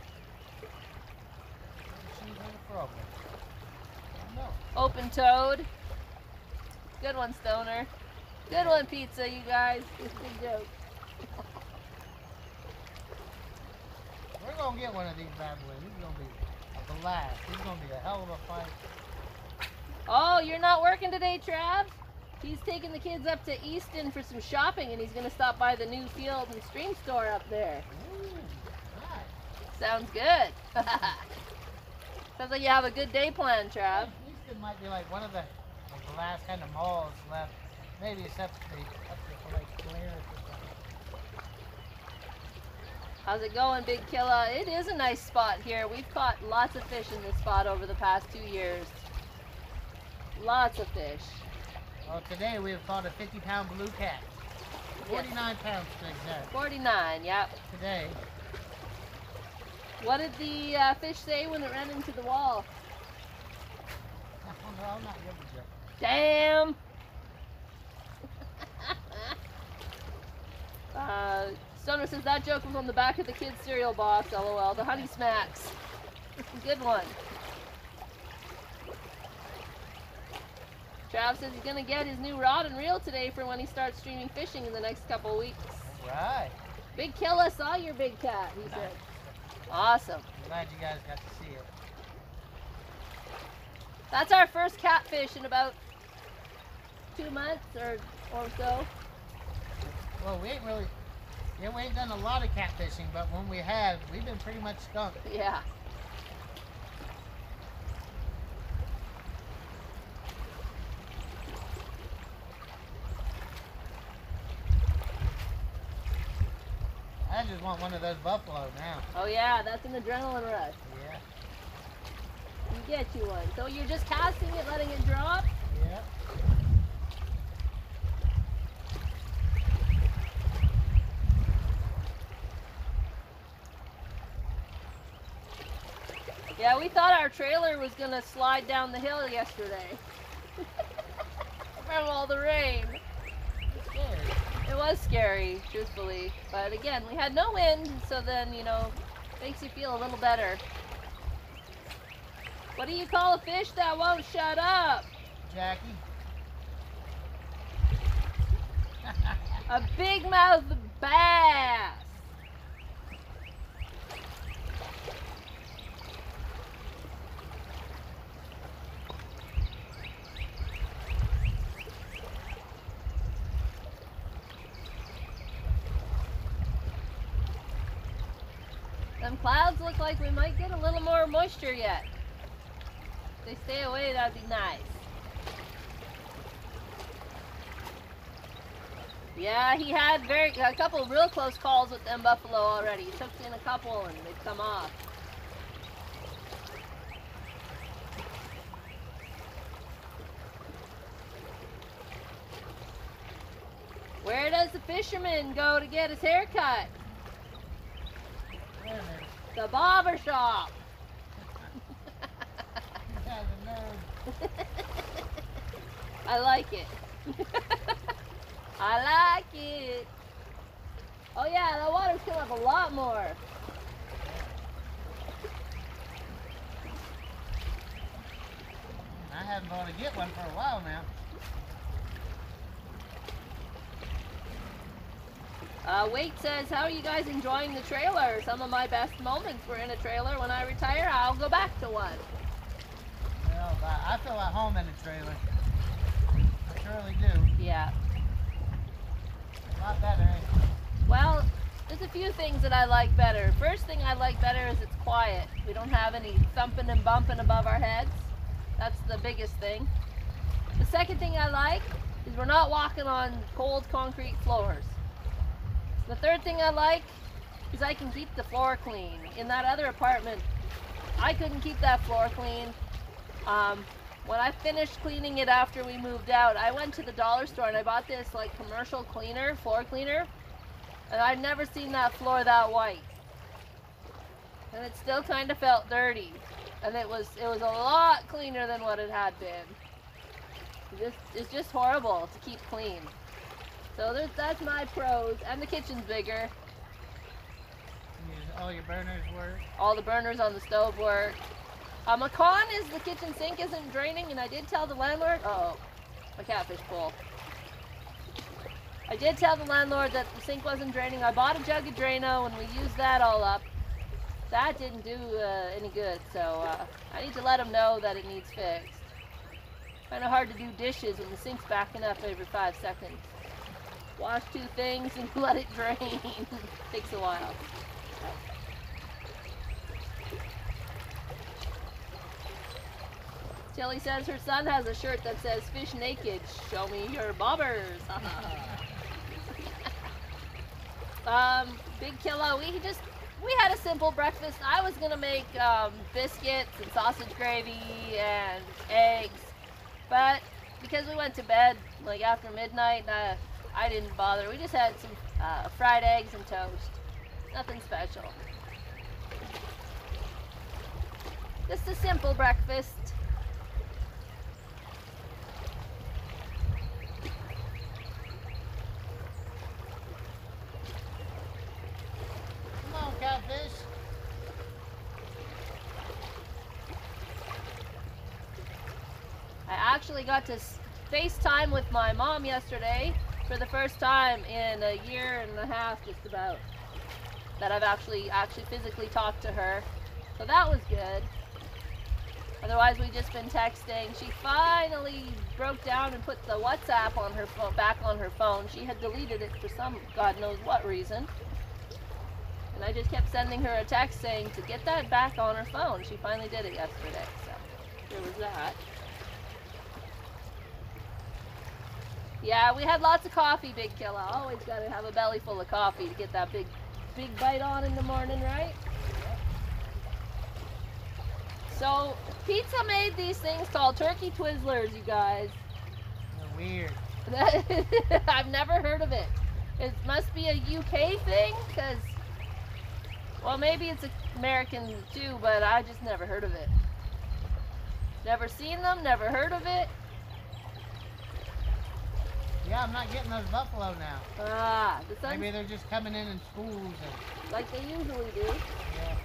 C: She's in the problem. I don't know.
A: Open-toed. Good one, Stoner. Good one, Pizza, you guys. It's a big joke.
C: We're going to get one of these bad boys. This is going to be a blast. This is going to be a hell of a fight.
A: Oh, you're not working today, Trav? He's taking the kids up to Easton for some shopping, and he's going to stop by the new Field and Stream store up there.
C: Ooh, nice.
A: Sounds good. Sounds like you have a good day planned, Trav.
C: Easton might be like one of the last kind of malls left. Maybe except for like Blair or something.
A: How's it going, Big Killa? It is a nice spot here. We've caught lots of fish in this spot over the past 2 years. Lots of fish.
C: Well, today we have caught a 50-pound blue cat. 49 pounds to exact.
A: 49, yep.
C: Today.
A: What did the fish say when it ran into the wall?
C: Oh, no, I'm not good with that.
A: Damn! Stoner says that joke was on the back of the kids' cereal box, lol. The Honey Smacks. Good one. Trav says he's going to get his new rod and reel today for when he starts streaming fishing in the next couple weeks.
C: Alright.
A: Big Killa saw your big cat, he said. Awesome.
C: I'm glad you guys got to see it.
A: That's our first catfish in about 2 months or so.
C: Well, we ain't done a lot of catfishing, but when we have, we've been pretty much stumped.
A: Yeah.
C: I just want one of those buffalo now.
A: Oh yeah, that's an adrenaline rush.
C: Yeah.
A: You get you one. So you're just casting it, letting it drop?
C: Yeah.
A: Yeah, Yeah, we thought our trailer was gonna slide down the hill yesterday. From all the rain.
C: It's scary.
A: It was scary, truthfully. But again, we had no wind, so then, you know, makes you feel a little better. What do you call a fish that won't shut up?
C: Jackie.
A: A big mouth bass. Them clouds look like we might get a little more moisture yet. If they stay away, that'd be nice. Yeah, he had a couple of real close calls with them buffalo already. He took in a couple and they'd come off. Where does the fisherman go to get his hair cut?
C: Wait a minute.
A: The barber shop.
C: He has a nerve.
A: I like it. I like it. Oh yeah, the water's coming up a lot more.
C: I haven't been able to get one for a while now.
A: Wait says, how are you guys enjoying the trailer? Some of my best moments were in a trailer. When I retire, I'll go back to one.
C: Well, I feel at home in a trailer. I surely do.
A: Yeah.
C: A lot better, ain't it?
A: Well, there's a few things that I like better. First thing I like better is it's quiet. We don't have any thumping and bumping above our heads. That's the biggest thing. The second thing I like is we're not walking on cold concrete floors. The third thing I like is I can keep the floor clean. In that other apartment, I couldn't keep that floor clean. When I finished cleaning it after we moved out, I went to the dollar store and I bought this like commercial cleaner, floor cleaner, and I'd never seen that floor that white. And it still kind of felt dirty, and it was a lot cleaner than what it had been. It's just horrible to keep clean. So that's my pros, and the kitchen's bigger.
C: All your burners work.
A: All the burners on the stove work. A con is the kitchen sink isn't draining, and I did tell the landlord, uh-oh, my catfish pool. I did tell the landlord that the sink wasn't draining. I bought a jug of Drano and we used that all up. That didn't do any good, so I need to let him know that it needs fixed. Kind of hard to do dishes when the sink's backing up every 5 seconds. Wash 2 things and let it drain. Takes a while. Tilly says her son has a shirt that says "Fish naked, show me your bobbers." Big Kilo, we had a simple breakfast. I was gonna make biscuits and sausage gravy and eggs, but because we went to bed like after midnight, I didn't bother. We just had some fried eggs and toast. Nothing special. Just a simple breakfast.
C: Come on, catfish.
A: I actually got to FaceTime with my mom yesterday for the first time in a year and a half, just about, that I've actually physically talked to her. So that was good. Otherwise, we've just been texting. She finally broke down and put the WhatsApp on her phone, back on her phone. She had deleted it for some God knows what reason. And I just kept sending her a text saying to get that back on her phone. She finally did it yesterday, so there was that. Yeah, we had lots of coffee, Big Killa. Always got to have a belly full of coffee to get that big bite on in the morning, right? So, pizza made these things called turkey Twizzlers, you guys.
C: They're weird.
A: I've never heard of it. It must be a UK thing, because, well, maybe it's Americans too, but I just never heard of it. Never seen them, never heard of it.
C: Yeah, I'm not getting those buffalo now.
A: Ah, the sun's
C: Maybe they're just coming in schools and
A: like they usually do.
C: yeah.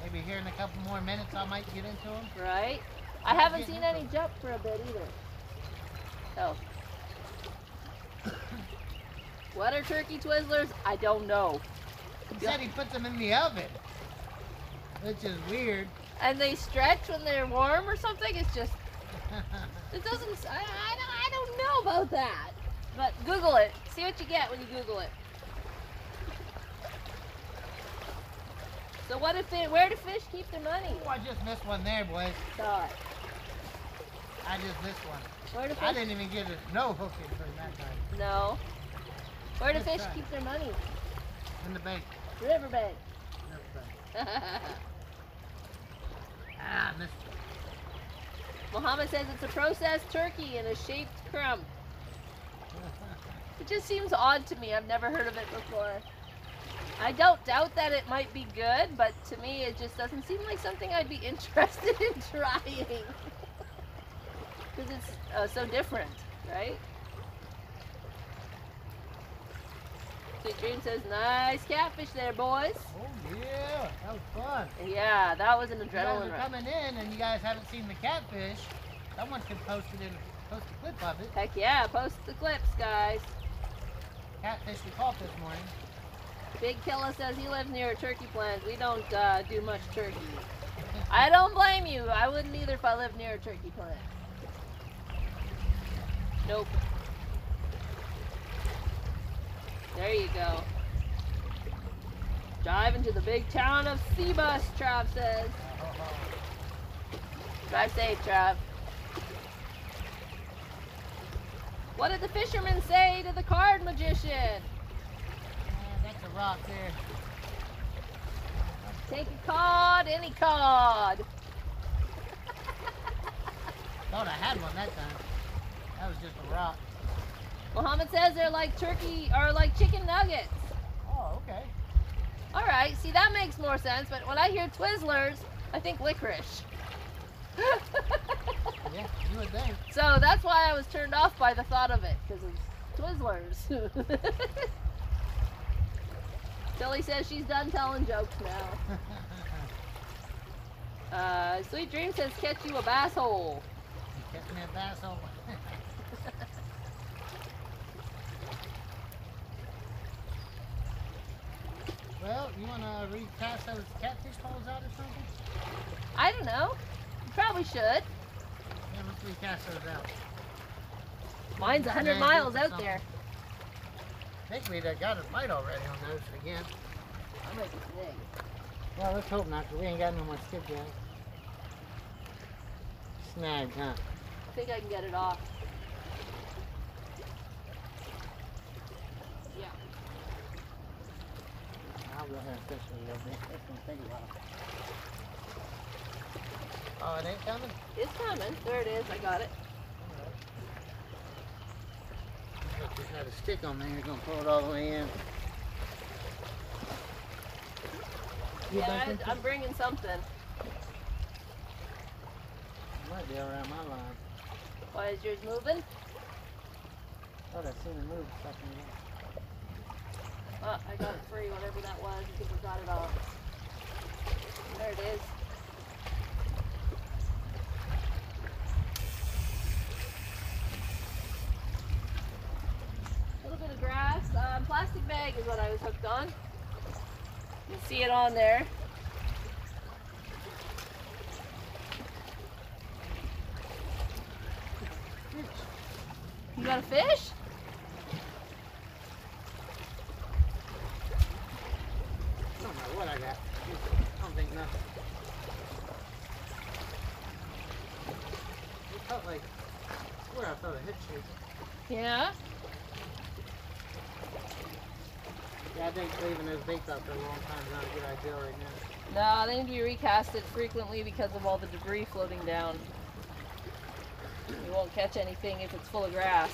C: Maybe here in a couple more minutes I might get into them.
A: Right? I haven't seen any jump for a bit either. So. What are turkey Twizzlers? I don't know.
C: He said he puts them in the oven, which is weird.
A: And they stretch when they're warm or something? It's just, it doesn't, I don't know about that. But Google it. See what you get when you Google it. So what if they, where do fish keep their money?
C: Oh, I just missed one there, boys.
A: Saw it.
C: I just missed one.
A: Where do
C: I
A: fish,
C: didn't even get no hooking from that time.
A: no. Where do
C: Good
A: fish
C: try.
A: keep their money?
C: In the bank.
A: Riverbank.
C: Ah, I missed
A: Mohammed says it's a processed turkey in a shaped crumb. It just seems odd to me. I've never heard of it before. I don't doubt that it might be good, but to me it just doesn't seem like something I'd be interested in trying. Because it's so different, right? Sweet Dream says, nice catfish there, boys.
C: Oh yeah, that was fun.
A: Yeah, that was an
C: You guys
A: adrenaline
C: are
A: rush.
C: coming in and you guys haven't seen the catfish. Someone could post a clip of it.
A: Heck yeah, post the clips, guys.
C: Catfish we caught this morning.
A: Big Killa says he lives near a turkey plant. We don't do much turkey. I don't blame you. I wouldn't either if I lived near a turkey plant. Nope. There you go. Drive into the big town of Seabus, Trav says. Drive safe, Trav. What did the fisherman say to the card magician?
C: That's a rock there.
A: Take a cod, any cod.
C: Thought I had one that time. That was just a rock.
A: Mohammed says they're like turkey or like chicken nuggets.
C: Oh, okay.
A: All right, see that makes more sense. But when I hear Twizzlers, I think licorice.
C: Yeah, you would think.
A: So that's why I was turned off by the thought of it, because it's Twizzlers. Tilly says she's done telling jokes now. Sweet Dream says catch you a bass hole.
C: Catch me a bass hole. Well, you want to recast those catfish holes out or something?
A: I don't know. You probably should.
C: Yeah, let's recast those out.
A: Mine's 100 miles out there.
C: I think we got a bite already on those again.
A: I might be today.
C: Well, let's hope not, because we ain't got no more skip yet. Snagged, huh?
A: I think I can get it off. Yeah.
C: I'll go ahead and fish it a little bit. That's going to take a while. Oh, it ain't coming?
A: It's coming. There it is. I got it.
C: Look, just had a stick on there. You're going to pull it all the way in.
A: Yeah, I'm bringing something.
C: Might be around my line.
A: Why is yours moving?
C: Thought I seen it move a second ago.
A: Oh, I got it free, whatever that was. I think we got it off. There it is. A little bit of grass. Plastic bag is what I was hooked on. You can see it on there. You got a fish?
C: I don't know what I got. I don't think nothing. It felt like, I swear I felt a hip shake.
A: Yeah.
C: Yeah, I think leaving those baits out for a long time is not a good idea right now.
A: No, they need to be recasted frequently because of all the debris floating down. You won't catch anything if it's full of grass.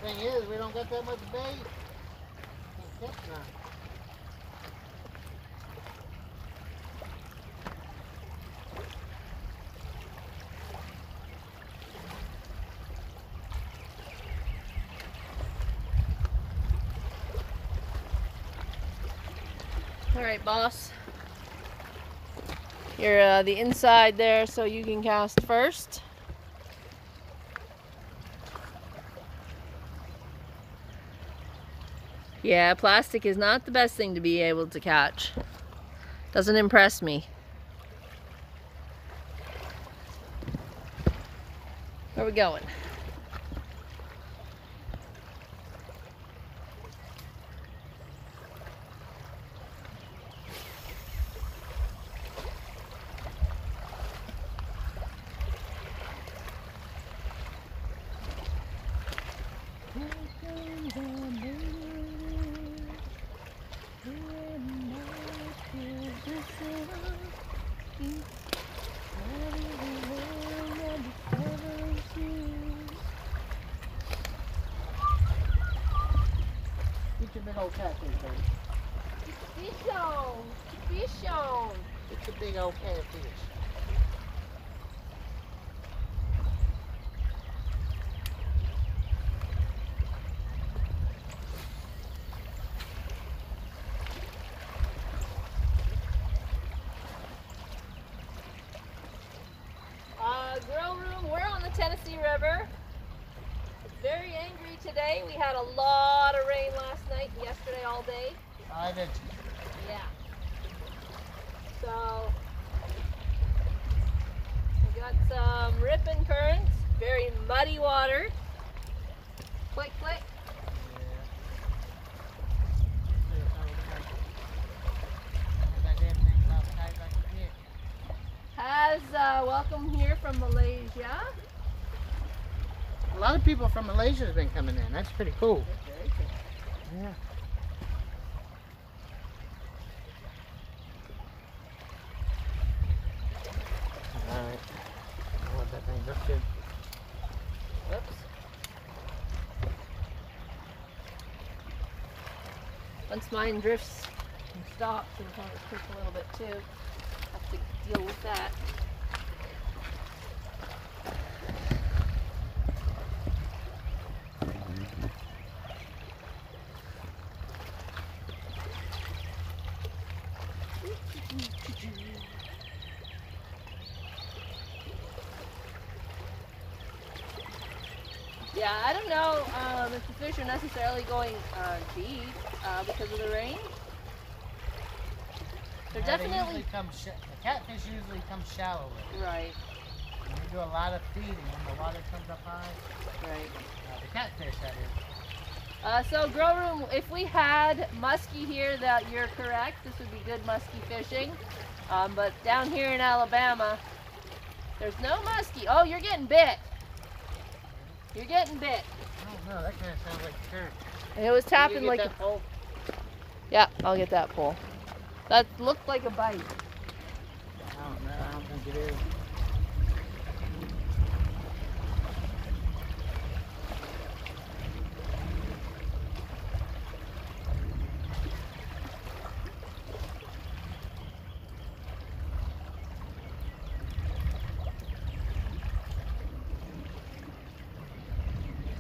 C: Thing is, we don't got that much bait. Can't catch none.
A: All right, boss. You're the inside there, so you can cast first. Yeah, plastic is not the best thing to be able to catch. Doesn't impress me. Where are we going?
C: Get your big old catfish, baby.
A: Fish on! Fish on!
C: Get your big old catfish.
A: Grill room, we're on the Tennessee River. It's very angry today. We had a lot of rain last night and yesterday all day.
C: 5 inches.
A: Yeah. So, we got some ripping currents, very muddy water. Click, click. Has welcome here from Malaysia.
C: A lot of people from Malaysia have been coming in. That's pretty cool. Yeah. All right. I want that thing drifted.
A: Whoops. Once mine drifts and stops, it'll probably drift a little bit too. Have to deal with that. Yeah, I don't know if the fish are necessarily going deep because of the rain. They're
C: Yeah,
A: definitely
C: the catfish usually come shallow.
A: right.
C: And they do a lot of feeding when the water comes up high.
A: Right.
C: The catfish, that is.
A: So grow room, if we had muskie here, that you're correct. This would be good muskie fishing. But down here in Alabama, there's no muskie. Oh, you're getting bit. You're getting bit.
C: I don't know. That kind of sounds like a current.
A: And it was tapping
C: Can you
A: like
C: get
A: a
C: that pole?
A: Yeah, I'll get that pole. That looked like a bite.
C: I don't know. I don't think it is.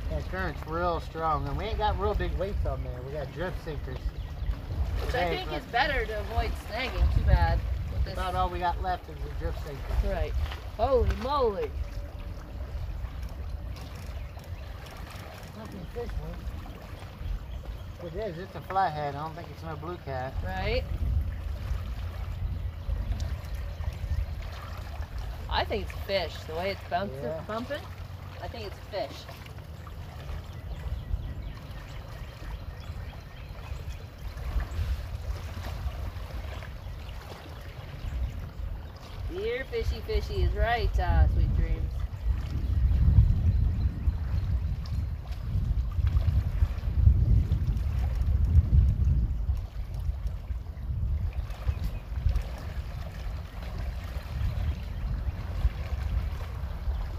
C: That current's real strong, and we ain't got real big weights on there. We got drift sinkers.
A: Which I think is better to avoid snagging too bad with this.
C: About all we got left is the drift sinker.
A: Right. Holy moly.
C: Nothing fish with. It is. It's a flathead. I don't think it's no blue cat.
A: Right. I think it's fish. The way it's bumping, I think it's fish. Dear fishy fishy is right, sweet dreams.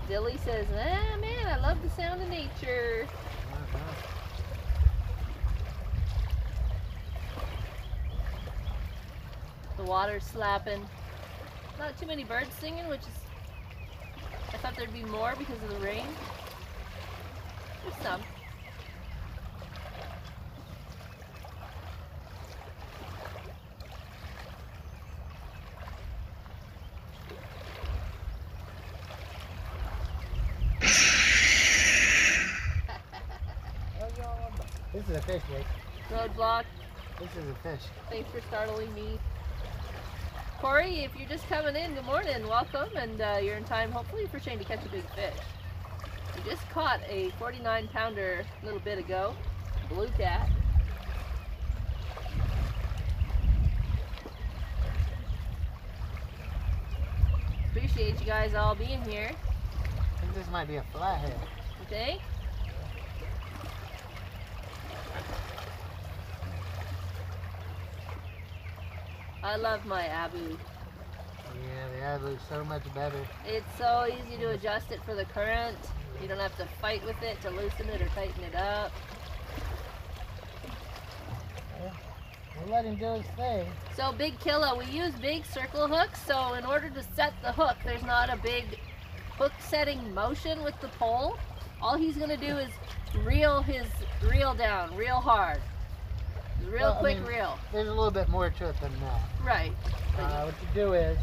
A: Dilly says, ah man, I love the sound of nature. The water's slapping. Not too many birds singing, which is... I thought there'd be more because of the rain. There's some.
C: This is a fish, Jake.
A: Roadblock.
C: This is a fish.
A: Thanks for startling me. Corey, if you're just coming in, good morning, welcome, and you're in time hopefully for Shane to catch a big fish. We just caught a 49-pounder a little bit ago, blue cat. Appreciate you guys all being here.
C: I think this might be a flathead.
A: You think? I love my Abu.
C: Yeah, the Abu's so much better.
A: It's so easy to adjust it for the current. You don't have to fight with it to loosen it or tighten it up.
C: Yeah. We'll let him do his thing.
A: So Big Killa, we use big circle hooks, so in order to set the hook, there's not a big hook setting motion with the pole. All he's gonna do is reel his reel down real hard. Real quick reel.
C: There's a little bit more to it than that.
A: Right.
C: What you do is,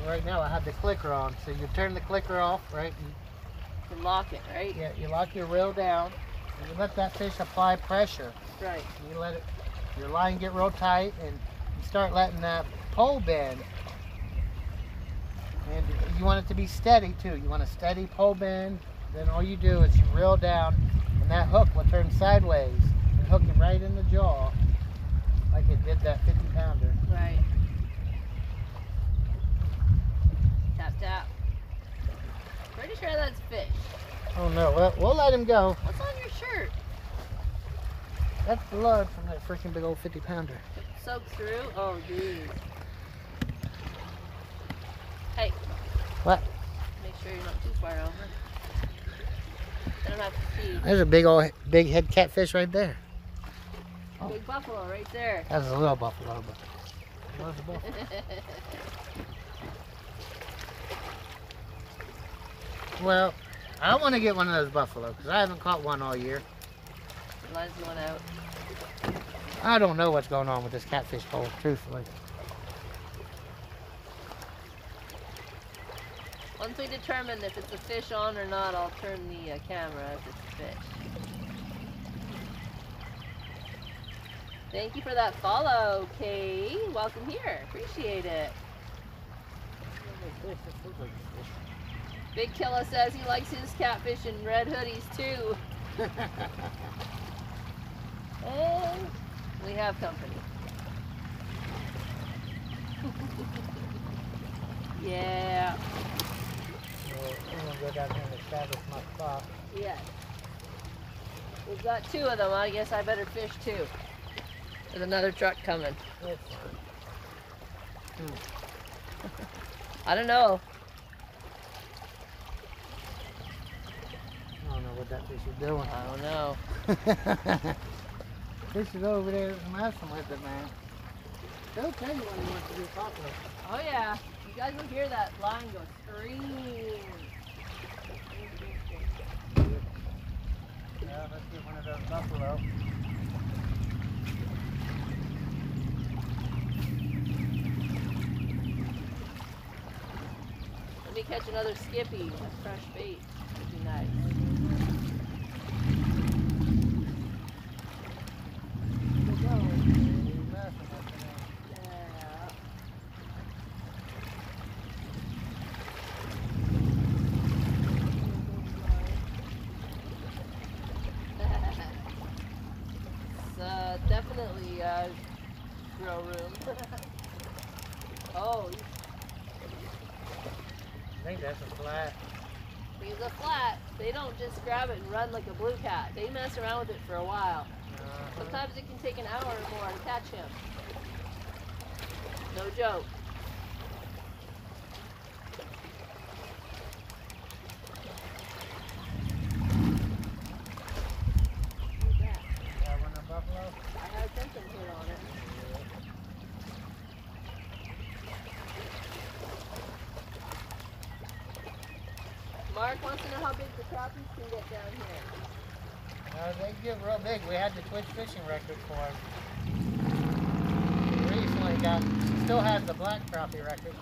C: right now I have the clicker on, so you turn the clicker off, right?
A: You lock it, right?
C: Yeah, you lock your reel down, and you let that fish apply pressure.
A: Right.
C: You let it, your line get real tight, and you start letting that pole bend. And you want it to be steady too. You want a steady pole bend. Then all you do is you reel down, and that hook will turn sideways and hook it right in the jaw, like it did that 50-pounder.
A: Right. Tap, tap. Pretty sure that's fish.
C: Oh no, well, we'll let him go.
A: What's on your shirt?
C: That's blood from that freaking big old 50-pounder.
A: Soaks through? Oh, geez. Hey.
C: What?
A: Make sure you're not too far over. I don't have to feed.
C: There's a big head catfish right there. Oh.
A: Big buffalo right there.
C: That's a little buffalo, but there's a buffalo. Well, I want to get one of those buffalo because I haven't caught one all year.
A: The line's going out.
C: I don't know what's going on with this catfish pole, truthfully.
A: Once we determine if it's a fish on or not, I'll turn the camera if it's a fish. Thank you for that follow, Kay. Welcome here. Appreciate it. Big Killa says he likes his catfish in red hoodies too. And we have company. Yeah.
C: I'm gonna go down here and establish my spot.
A: Yes. We've got two of them. I guess I better fish too. There's another truck coming. I don't know.
C: I don't know what that fish is doing.
A: I don't know.
C: Fish is over there messing with it, man. They'll tell you when he wants to be popular.
A: Oh yeah. You guys will hear that line go scream.
C: Yeah, let's get one of those buffalo.
A: Let me catch another skippy with fresh bait. Would be nice. Definitely grow room. Oh,
C: I think that's a flat.
A: he's a flat. They don't just grab it and run like a blue cat. They mess around with it for a while. Sometimes it can take an hour or more to catch him. No joke. Mark wants to know how big the crappies can get down here.
C: They get real big. We had the Twitch fishing record for them. Recently still has the black crappie record.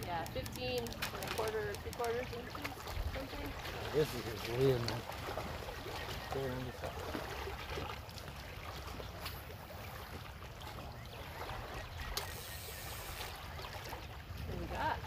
A: Yeah, 15 and a quarter, 3/4 inches, something.
C: This is his wind. There on the side.
A: What do we got?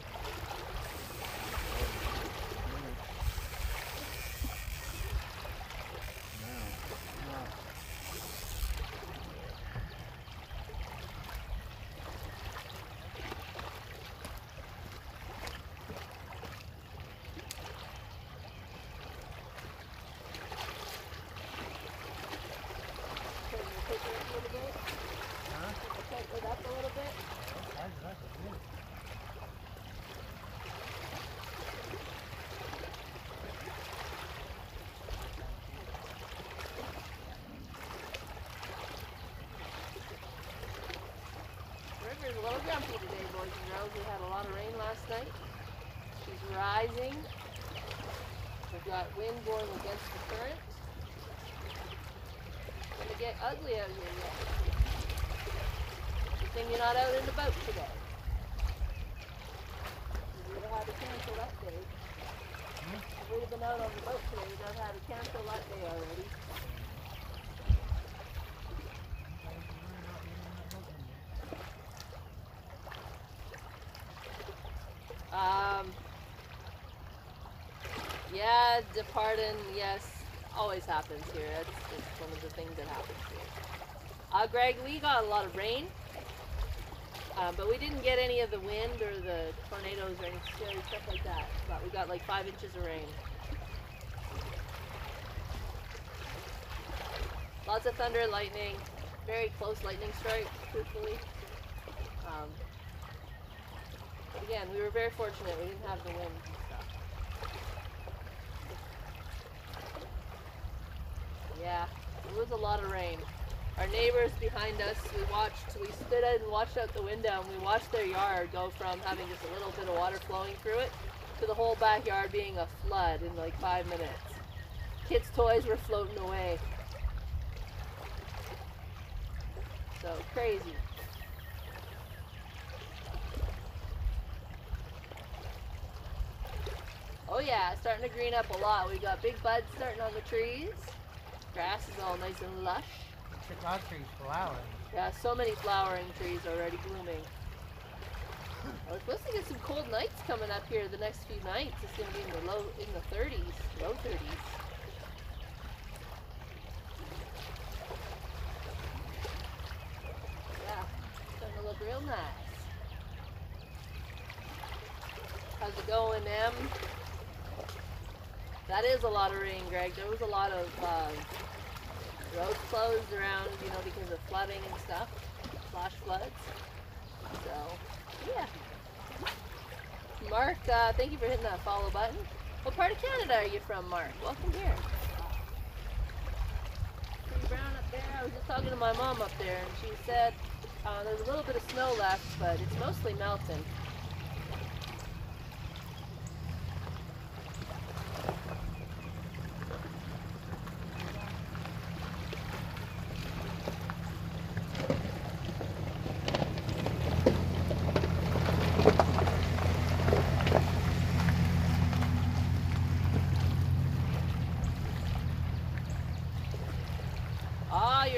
A: It up a little bit. River's a little grumpy today, boys and girls. We had a lot of rain last night. She's rising. We've got wind blowing against the current. It's gonna get ugly out here yet. Good thing you're not out in the boat today. You would have had to cancel that day. If we'd have been out on the boat today, we'd have had to cancel that day already. Yeah, departing, yes, always happens here. That's just one of the things that happens here. Greg, we got a lot of rain, but we didn't get any of the wind or the tornadoes or any scary stuff like that. But we got like 5 inches of rain. Lots of thunder, lightning, very close lightning strike, truthfully. But again, we were very fortunate. We didn't have the wind and stuff. Yeah, it was a lot of rain. Our neighbors behind us, we stood out and watched out the window, and we watched their yard go from having just a little bit of water flowing through it to the whole backyard being a flood in like 5 minutes. Kids' toys were floating away. So crazy. Oh yeah, it's starting to green up a lot. We got big buds starting on the trees. Grass is all nice and lush.
C: The dog trees flowering.
A: Yeah, so many flowering trees already blooming. We're supposed to get some cold nights coming up here the next few nights. It's going to be in the low 30s, low 30s. Yeah, starting to look real nice. How's it going, Em? That is a lot of rain, Greg. There was a lot of roads closed around, you know, because of flooding and stuff, flash floods. So, yeah. Mark, thank you for hitting that follow button. What part of Canada are you from, Mark? Welcome here. Pretty brown up there. I was just talking to my mom up there, and she said there's a little bit of snow left, but it's mostly melting.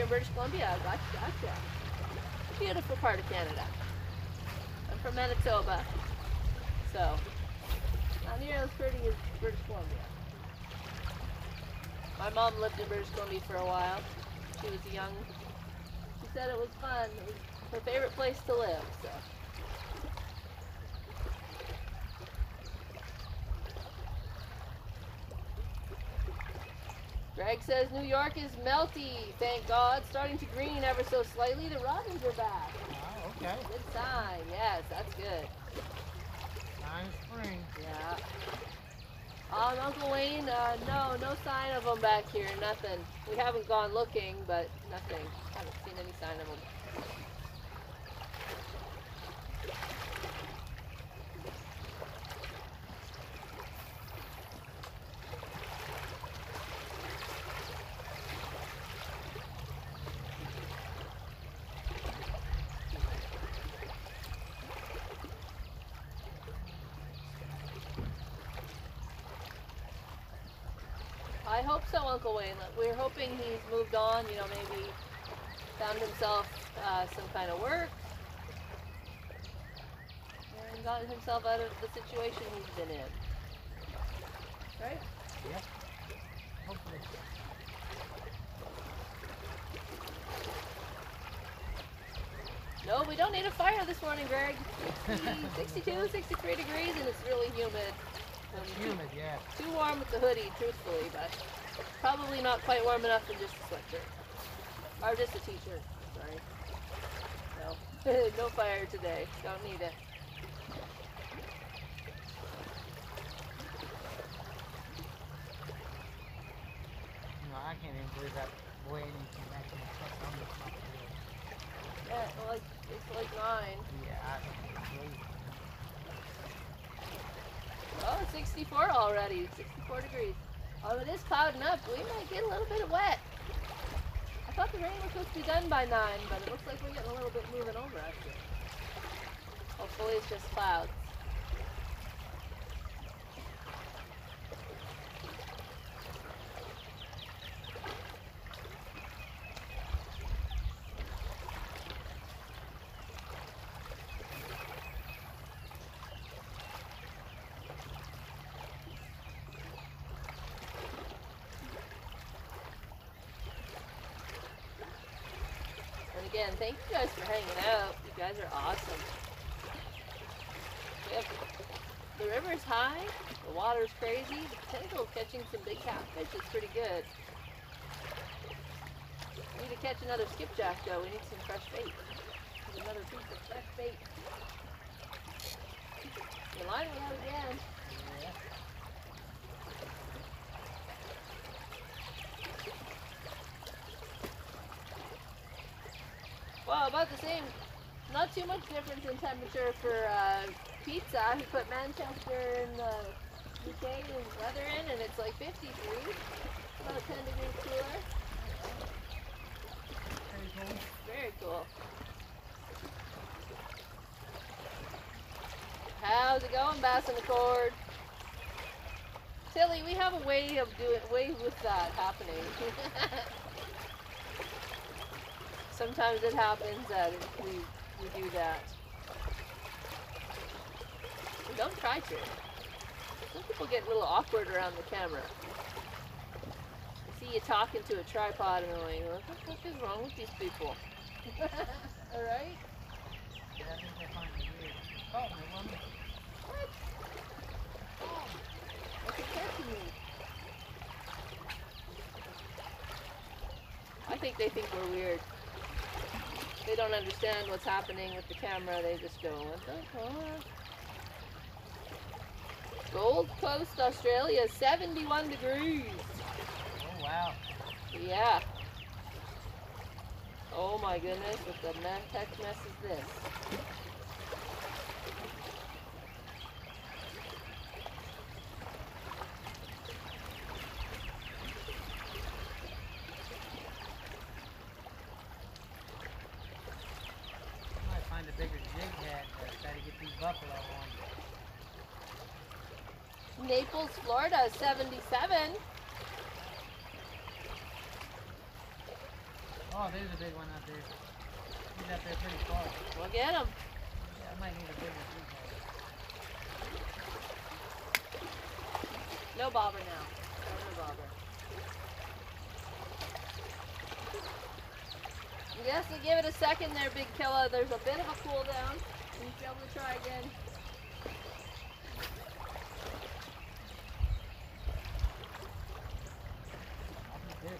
A: British Columbia, gotcha. Beautiful part of Canada. I'm from Manitoba, so not near as pretty as British Columbia. My mom lived in British Columbia for a while. She was young. She said it was fun. It was her favorite place to live. So. Greg says New York is melty, thank God. Starting to green ever so slightly. The robins are back.
C: Oh, okay.
A: Good sign. Yes, that's good.
C: Sign of spring.
A: Yeah. Uncle Wayne, no sign of them back here. Nothing. We haven't gone looking, but nothing. Haven't seen any sign of them. hope so, Uncle Wayne. We're hoping he's moved on, you know, maybe found himself some kind of work. And got himself out of the situation he's been in. Right?
C: Yep. Hopefully.
A: No, we don't need a fire this morning, Greg. 62, 63 degrees, and it's really humid.
C: It's humid, yeah.
A: Too warm with the hoodie, truthfully, but probably not quite warm enough in just a sweatshirt. Or just a t-shirt, sorry. No, no fire today. Don't need it.
C: You know, I can't even believe that boy came back and checked on this stuff.
A: Yeah, well, it's like 9.
C: Yeah, I can't believe it.
A: Oh, it's 64 already. 64 degrees. Oh, it is clouding up. We might get a little bit of wet. I thought the rain was supposed to be done by 9, but it looks like we're getting a little bit moving over actually. Hopefully it's just clouds. Again, thank you guys for hanging out. You guys are awesome. The river's high, the water's crazy, the potential of catching some big catfish is pretty good. We need to catch another skipjack though, we need some fresh bait. Need another piece of fresh bait. The line went out again.
C: Yeah.
A: Well, about the same, not too much difference in temperature for pizza. He put Manchester in the UK and weather in, and it's like 50 degrees, about 10 degrees cooler.
C: Very cool.
A: Very cool. How's it going, Bass in the Cord? Tilly, we have a way with that happening. Sometimes it happens that we do that. And don't try to. Some people get a little awkward around the camera. I see you talking to a tripod and they're like, what the fuck is wrong with these people? Alright?
C: Yeah, I think they find it weird. Oh, my woman.
A: What? Oh, what's it catching me? I think they think we're weird. They don't understand what's happening with the camera. They just go, what the fuck? Gold Coast, Australia, 71 degrees.
C: Oh, wow.
A: Yeah. Oh my goodness, what the heck mess is this?
C: Find a bigger jig head to try to get these buffalo on.
A: Naples, Florida, 77.
C: Oh, there's a big one out there. He's out there pretty far.
A: We'll get him.
C: Yeah, I might need a bigger jig head.
A: No bobber now. No bobber. Yes, you give it a second there, Big Killa. There's a bit of a cool down. You should be able to try again.
C: You did.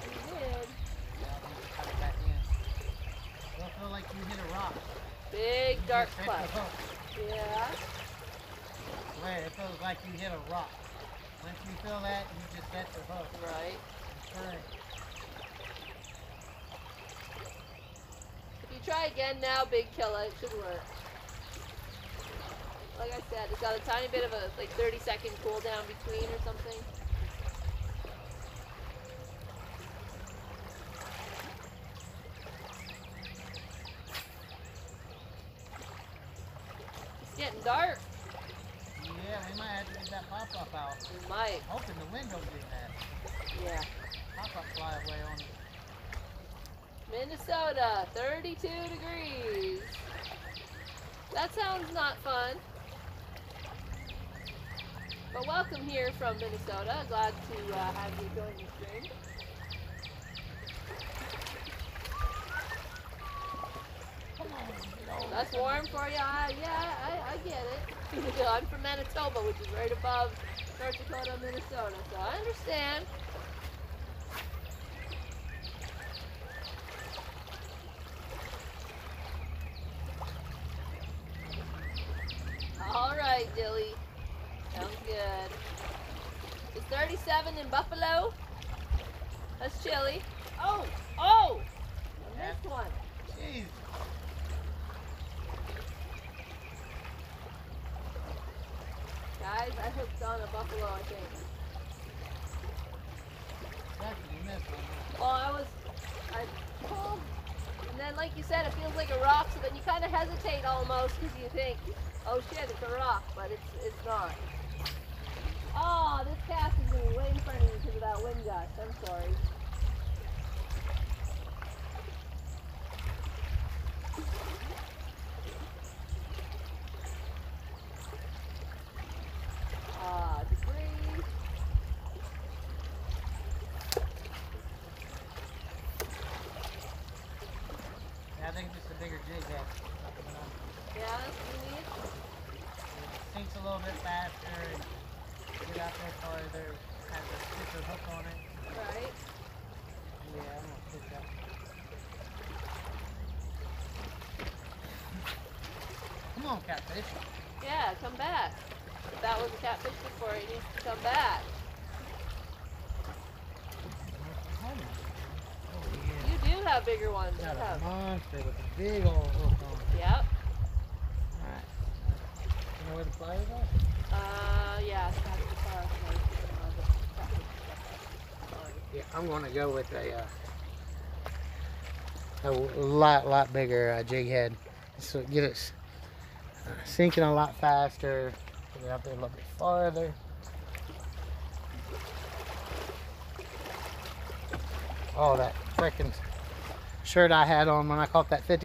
A: You did.
C: Yeah, I need to cut it back in. Don't feel like you hit a rock.
A: Big
C: You
A: dark
C: just set
A: cloud.
C: the hook.
A: Yeah.
C: Wait, it feels like you hit a rock. Once you feel that, you just set the hook.
A: Right.
C: Correct.
A: If you try again now, Big Killa, it should work. Like I said, it's got a tiny bit of a 30-second cool down between or something. It's getting dark.
C: Yeah, we might have to get that pop-up out.
A: We might.
C: Hoping the wind don't get that.
A: Yeah.
C: Pop-up fly away on it.
A: Minnesota, 32 degrees. That sounds not fun. But welcome here from Minnesota. Glad to have you join the stream.
C: Come on.
A: That's warm for you? I get it. I'm from Manitoba, which is right above North Dakota, Minnesota, so I understand. All right, Dilly. Sounds good. It's 37 in Buffalo. That's chilly. Oh! I missed one.
C: Jeez.
A: Guys, I hooked on a buffalo, I think.
C: Exactly, you missed one.
A: Well, I pulled, and then like you said, it feels like a rock, so then you kind of hesitate almost because you think, oh shit, it's a rock, but it's not. Oh, this cast is going to be way in front of you because of that wind gust. I'm sorry. Debris.
C: Yeah, I think it's just a bigger jig head.
A: Yeah, that's what you need.
C: It sinks a little bit faster and get out there farther. Has a thicker hook on it.
A: Right.
C: Yeah, I'm gonna pick that. Come on, catfish.
A: Yeah, come back. If that was a catfish before, it needs to come back. You do have bigger ones.
C: Got
A: You
C: a
A: have.
C: monster with a big old hook on it.
A: Yep.
C: Alright. You know where the pliers are?
A: Yeah, it's not too far.
C: Yeah, I'm gonna go with a lot bigger jig head. So get it sinking a lot faster. Get it out there a little bit farther. Oh, that frickin' shirt I had on when I caught that 50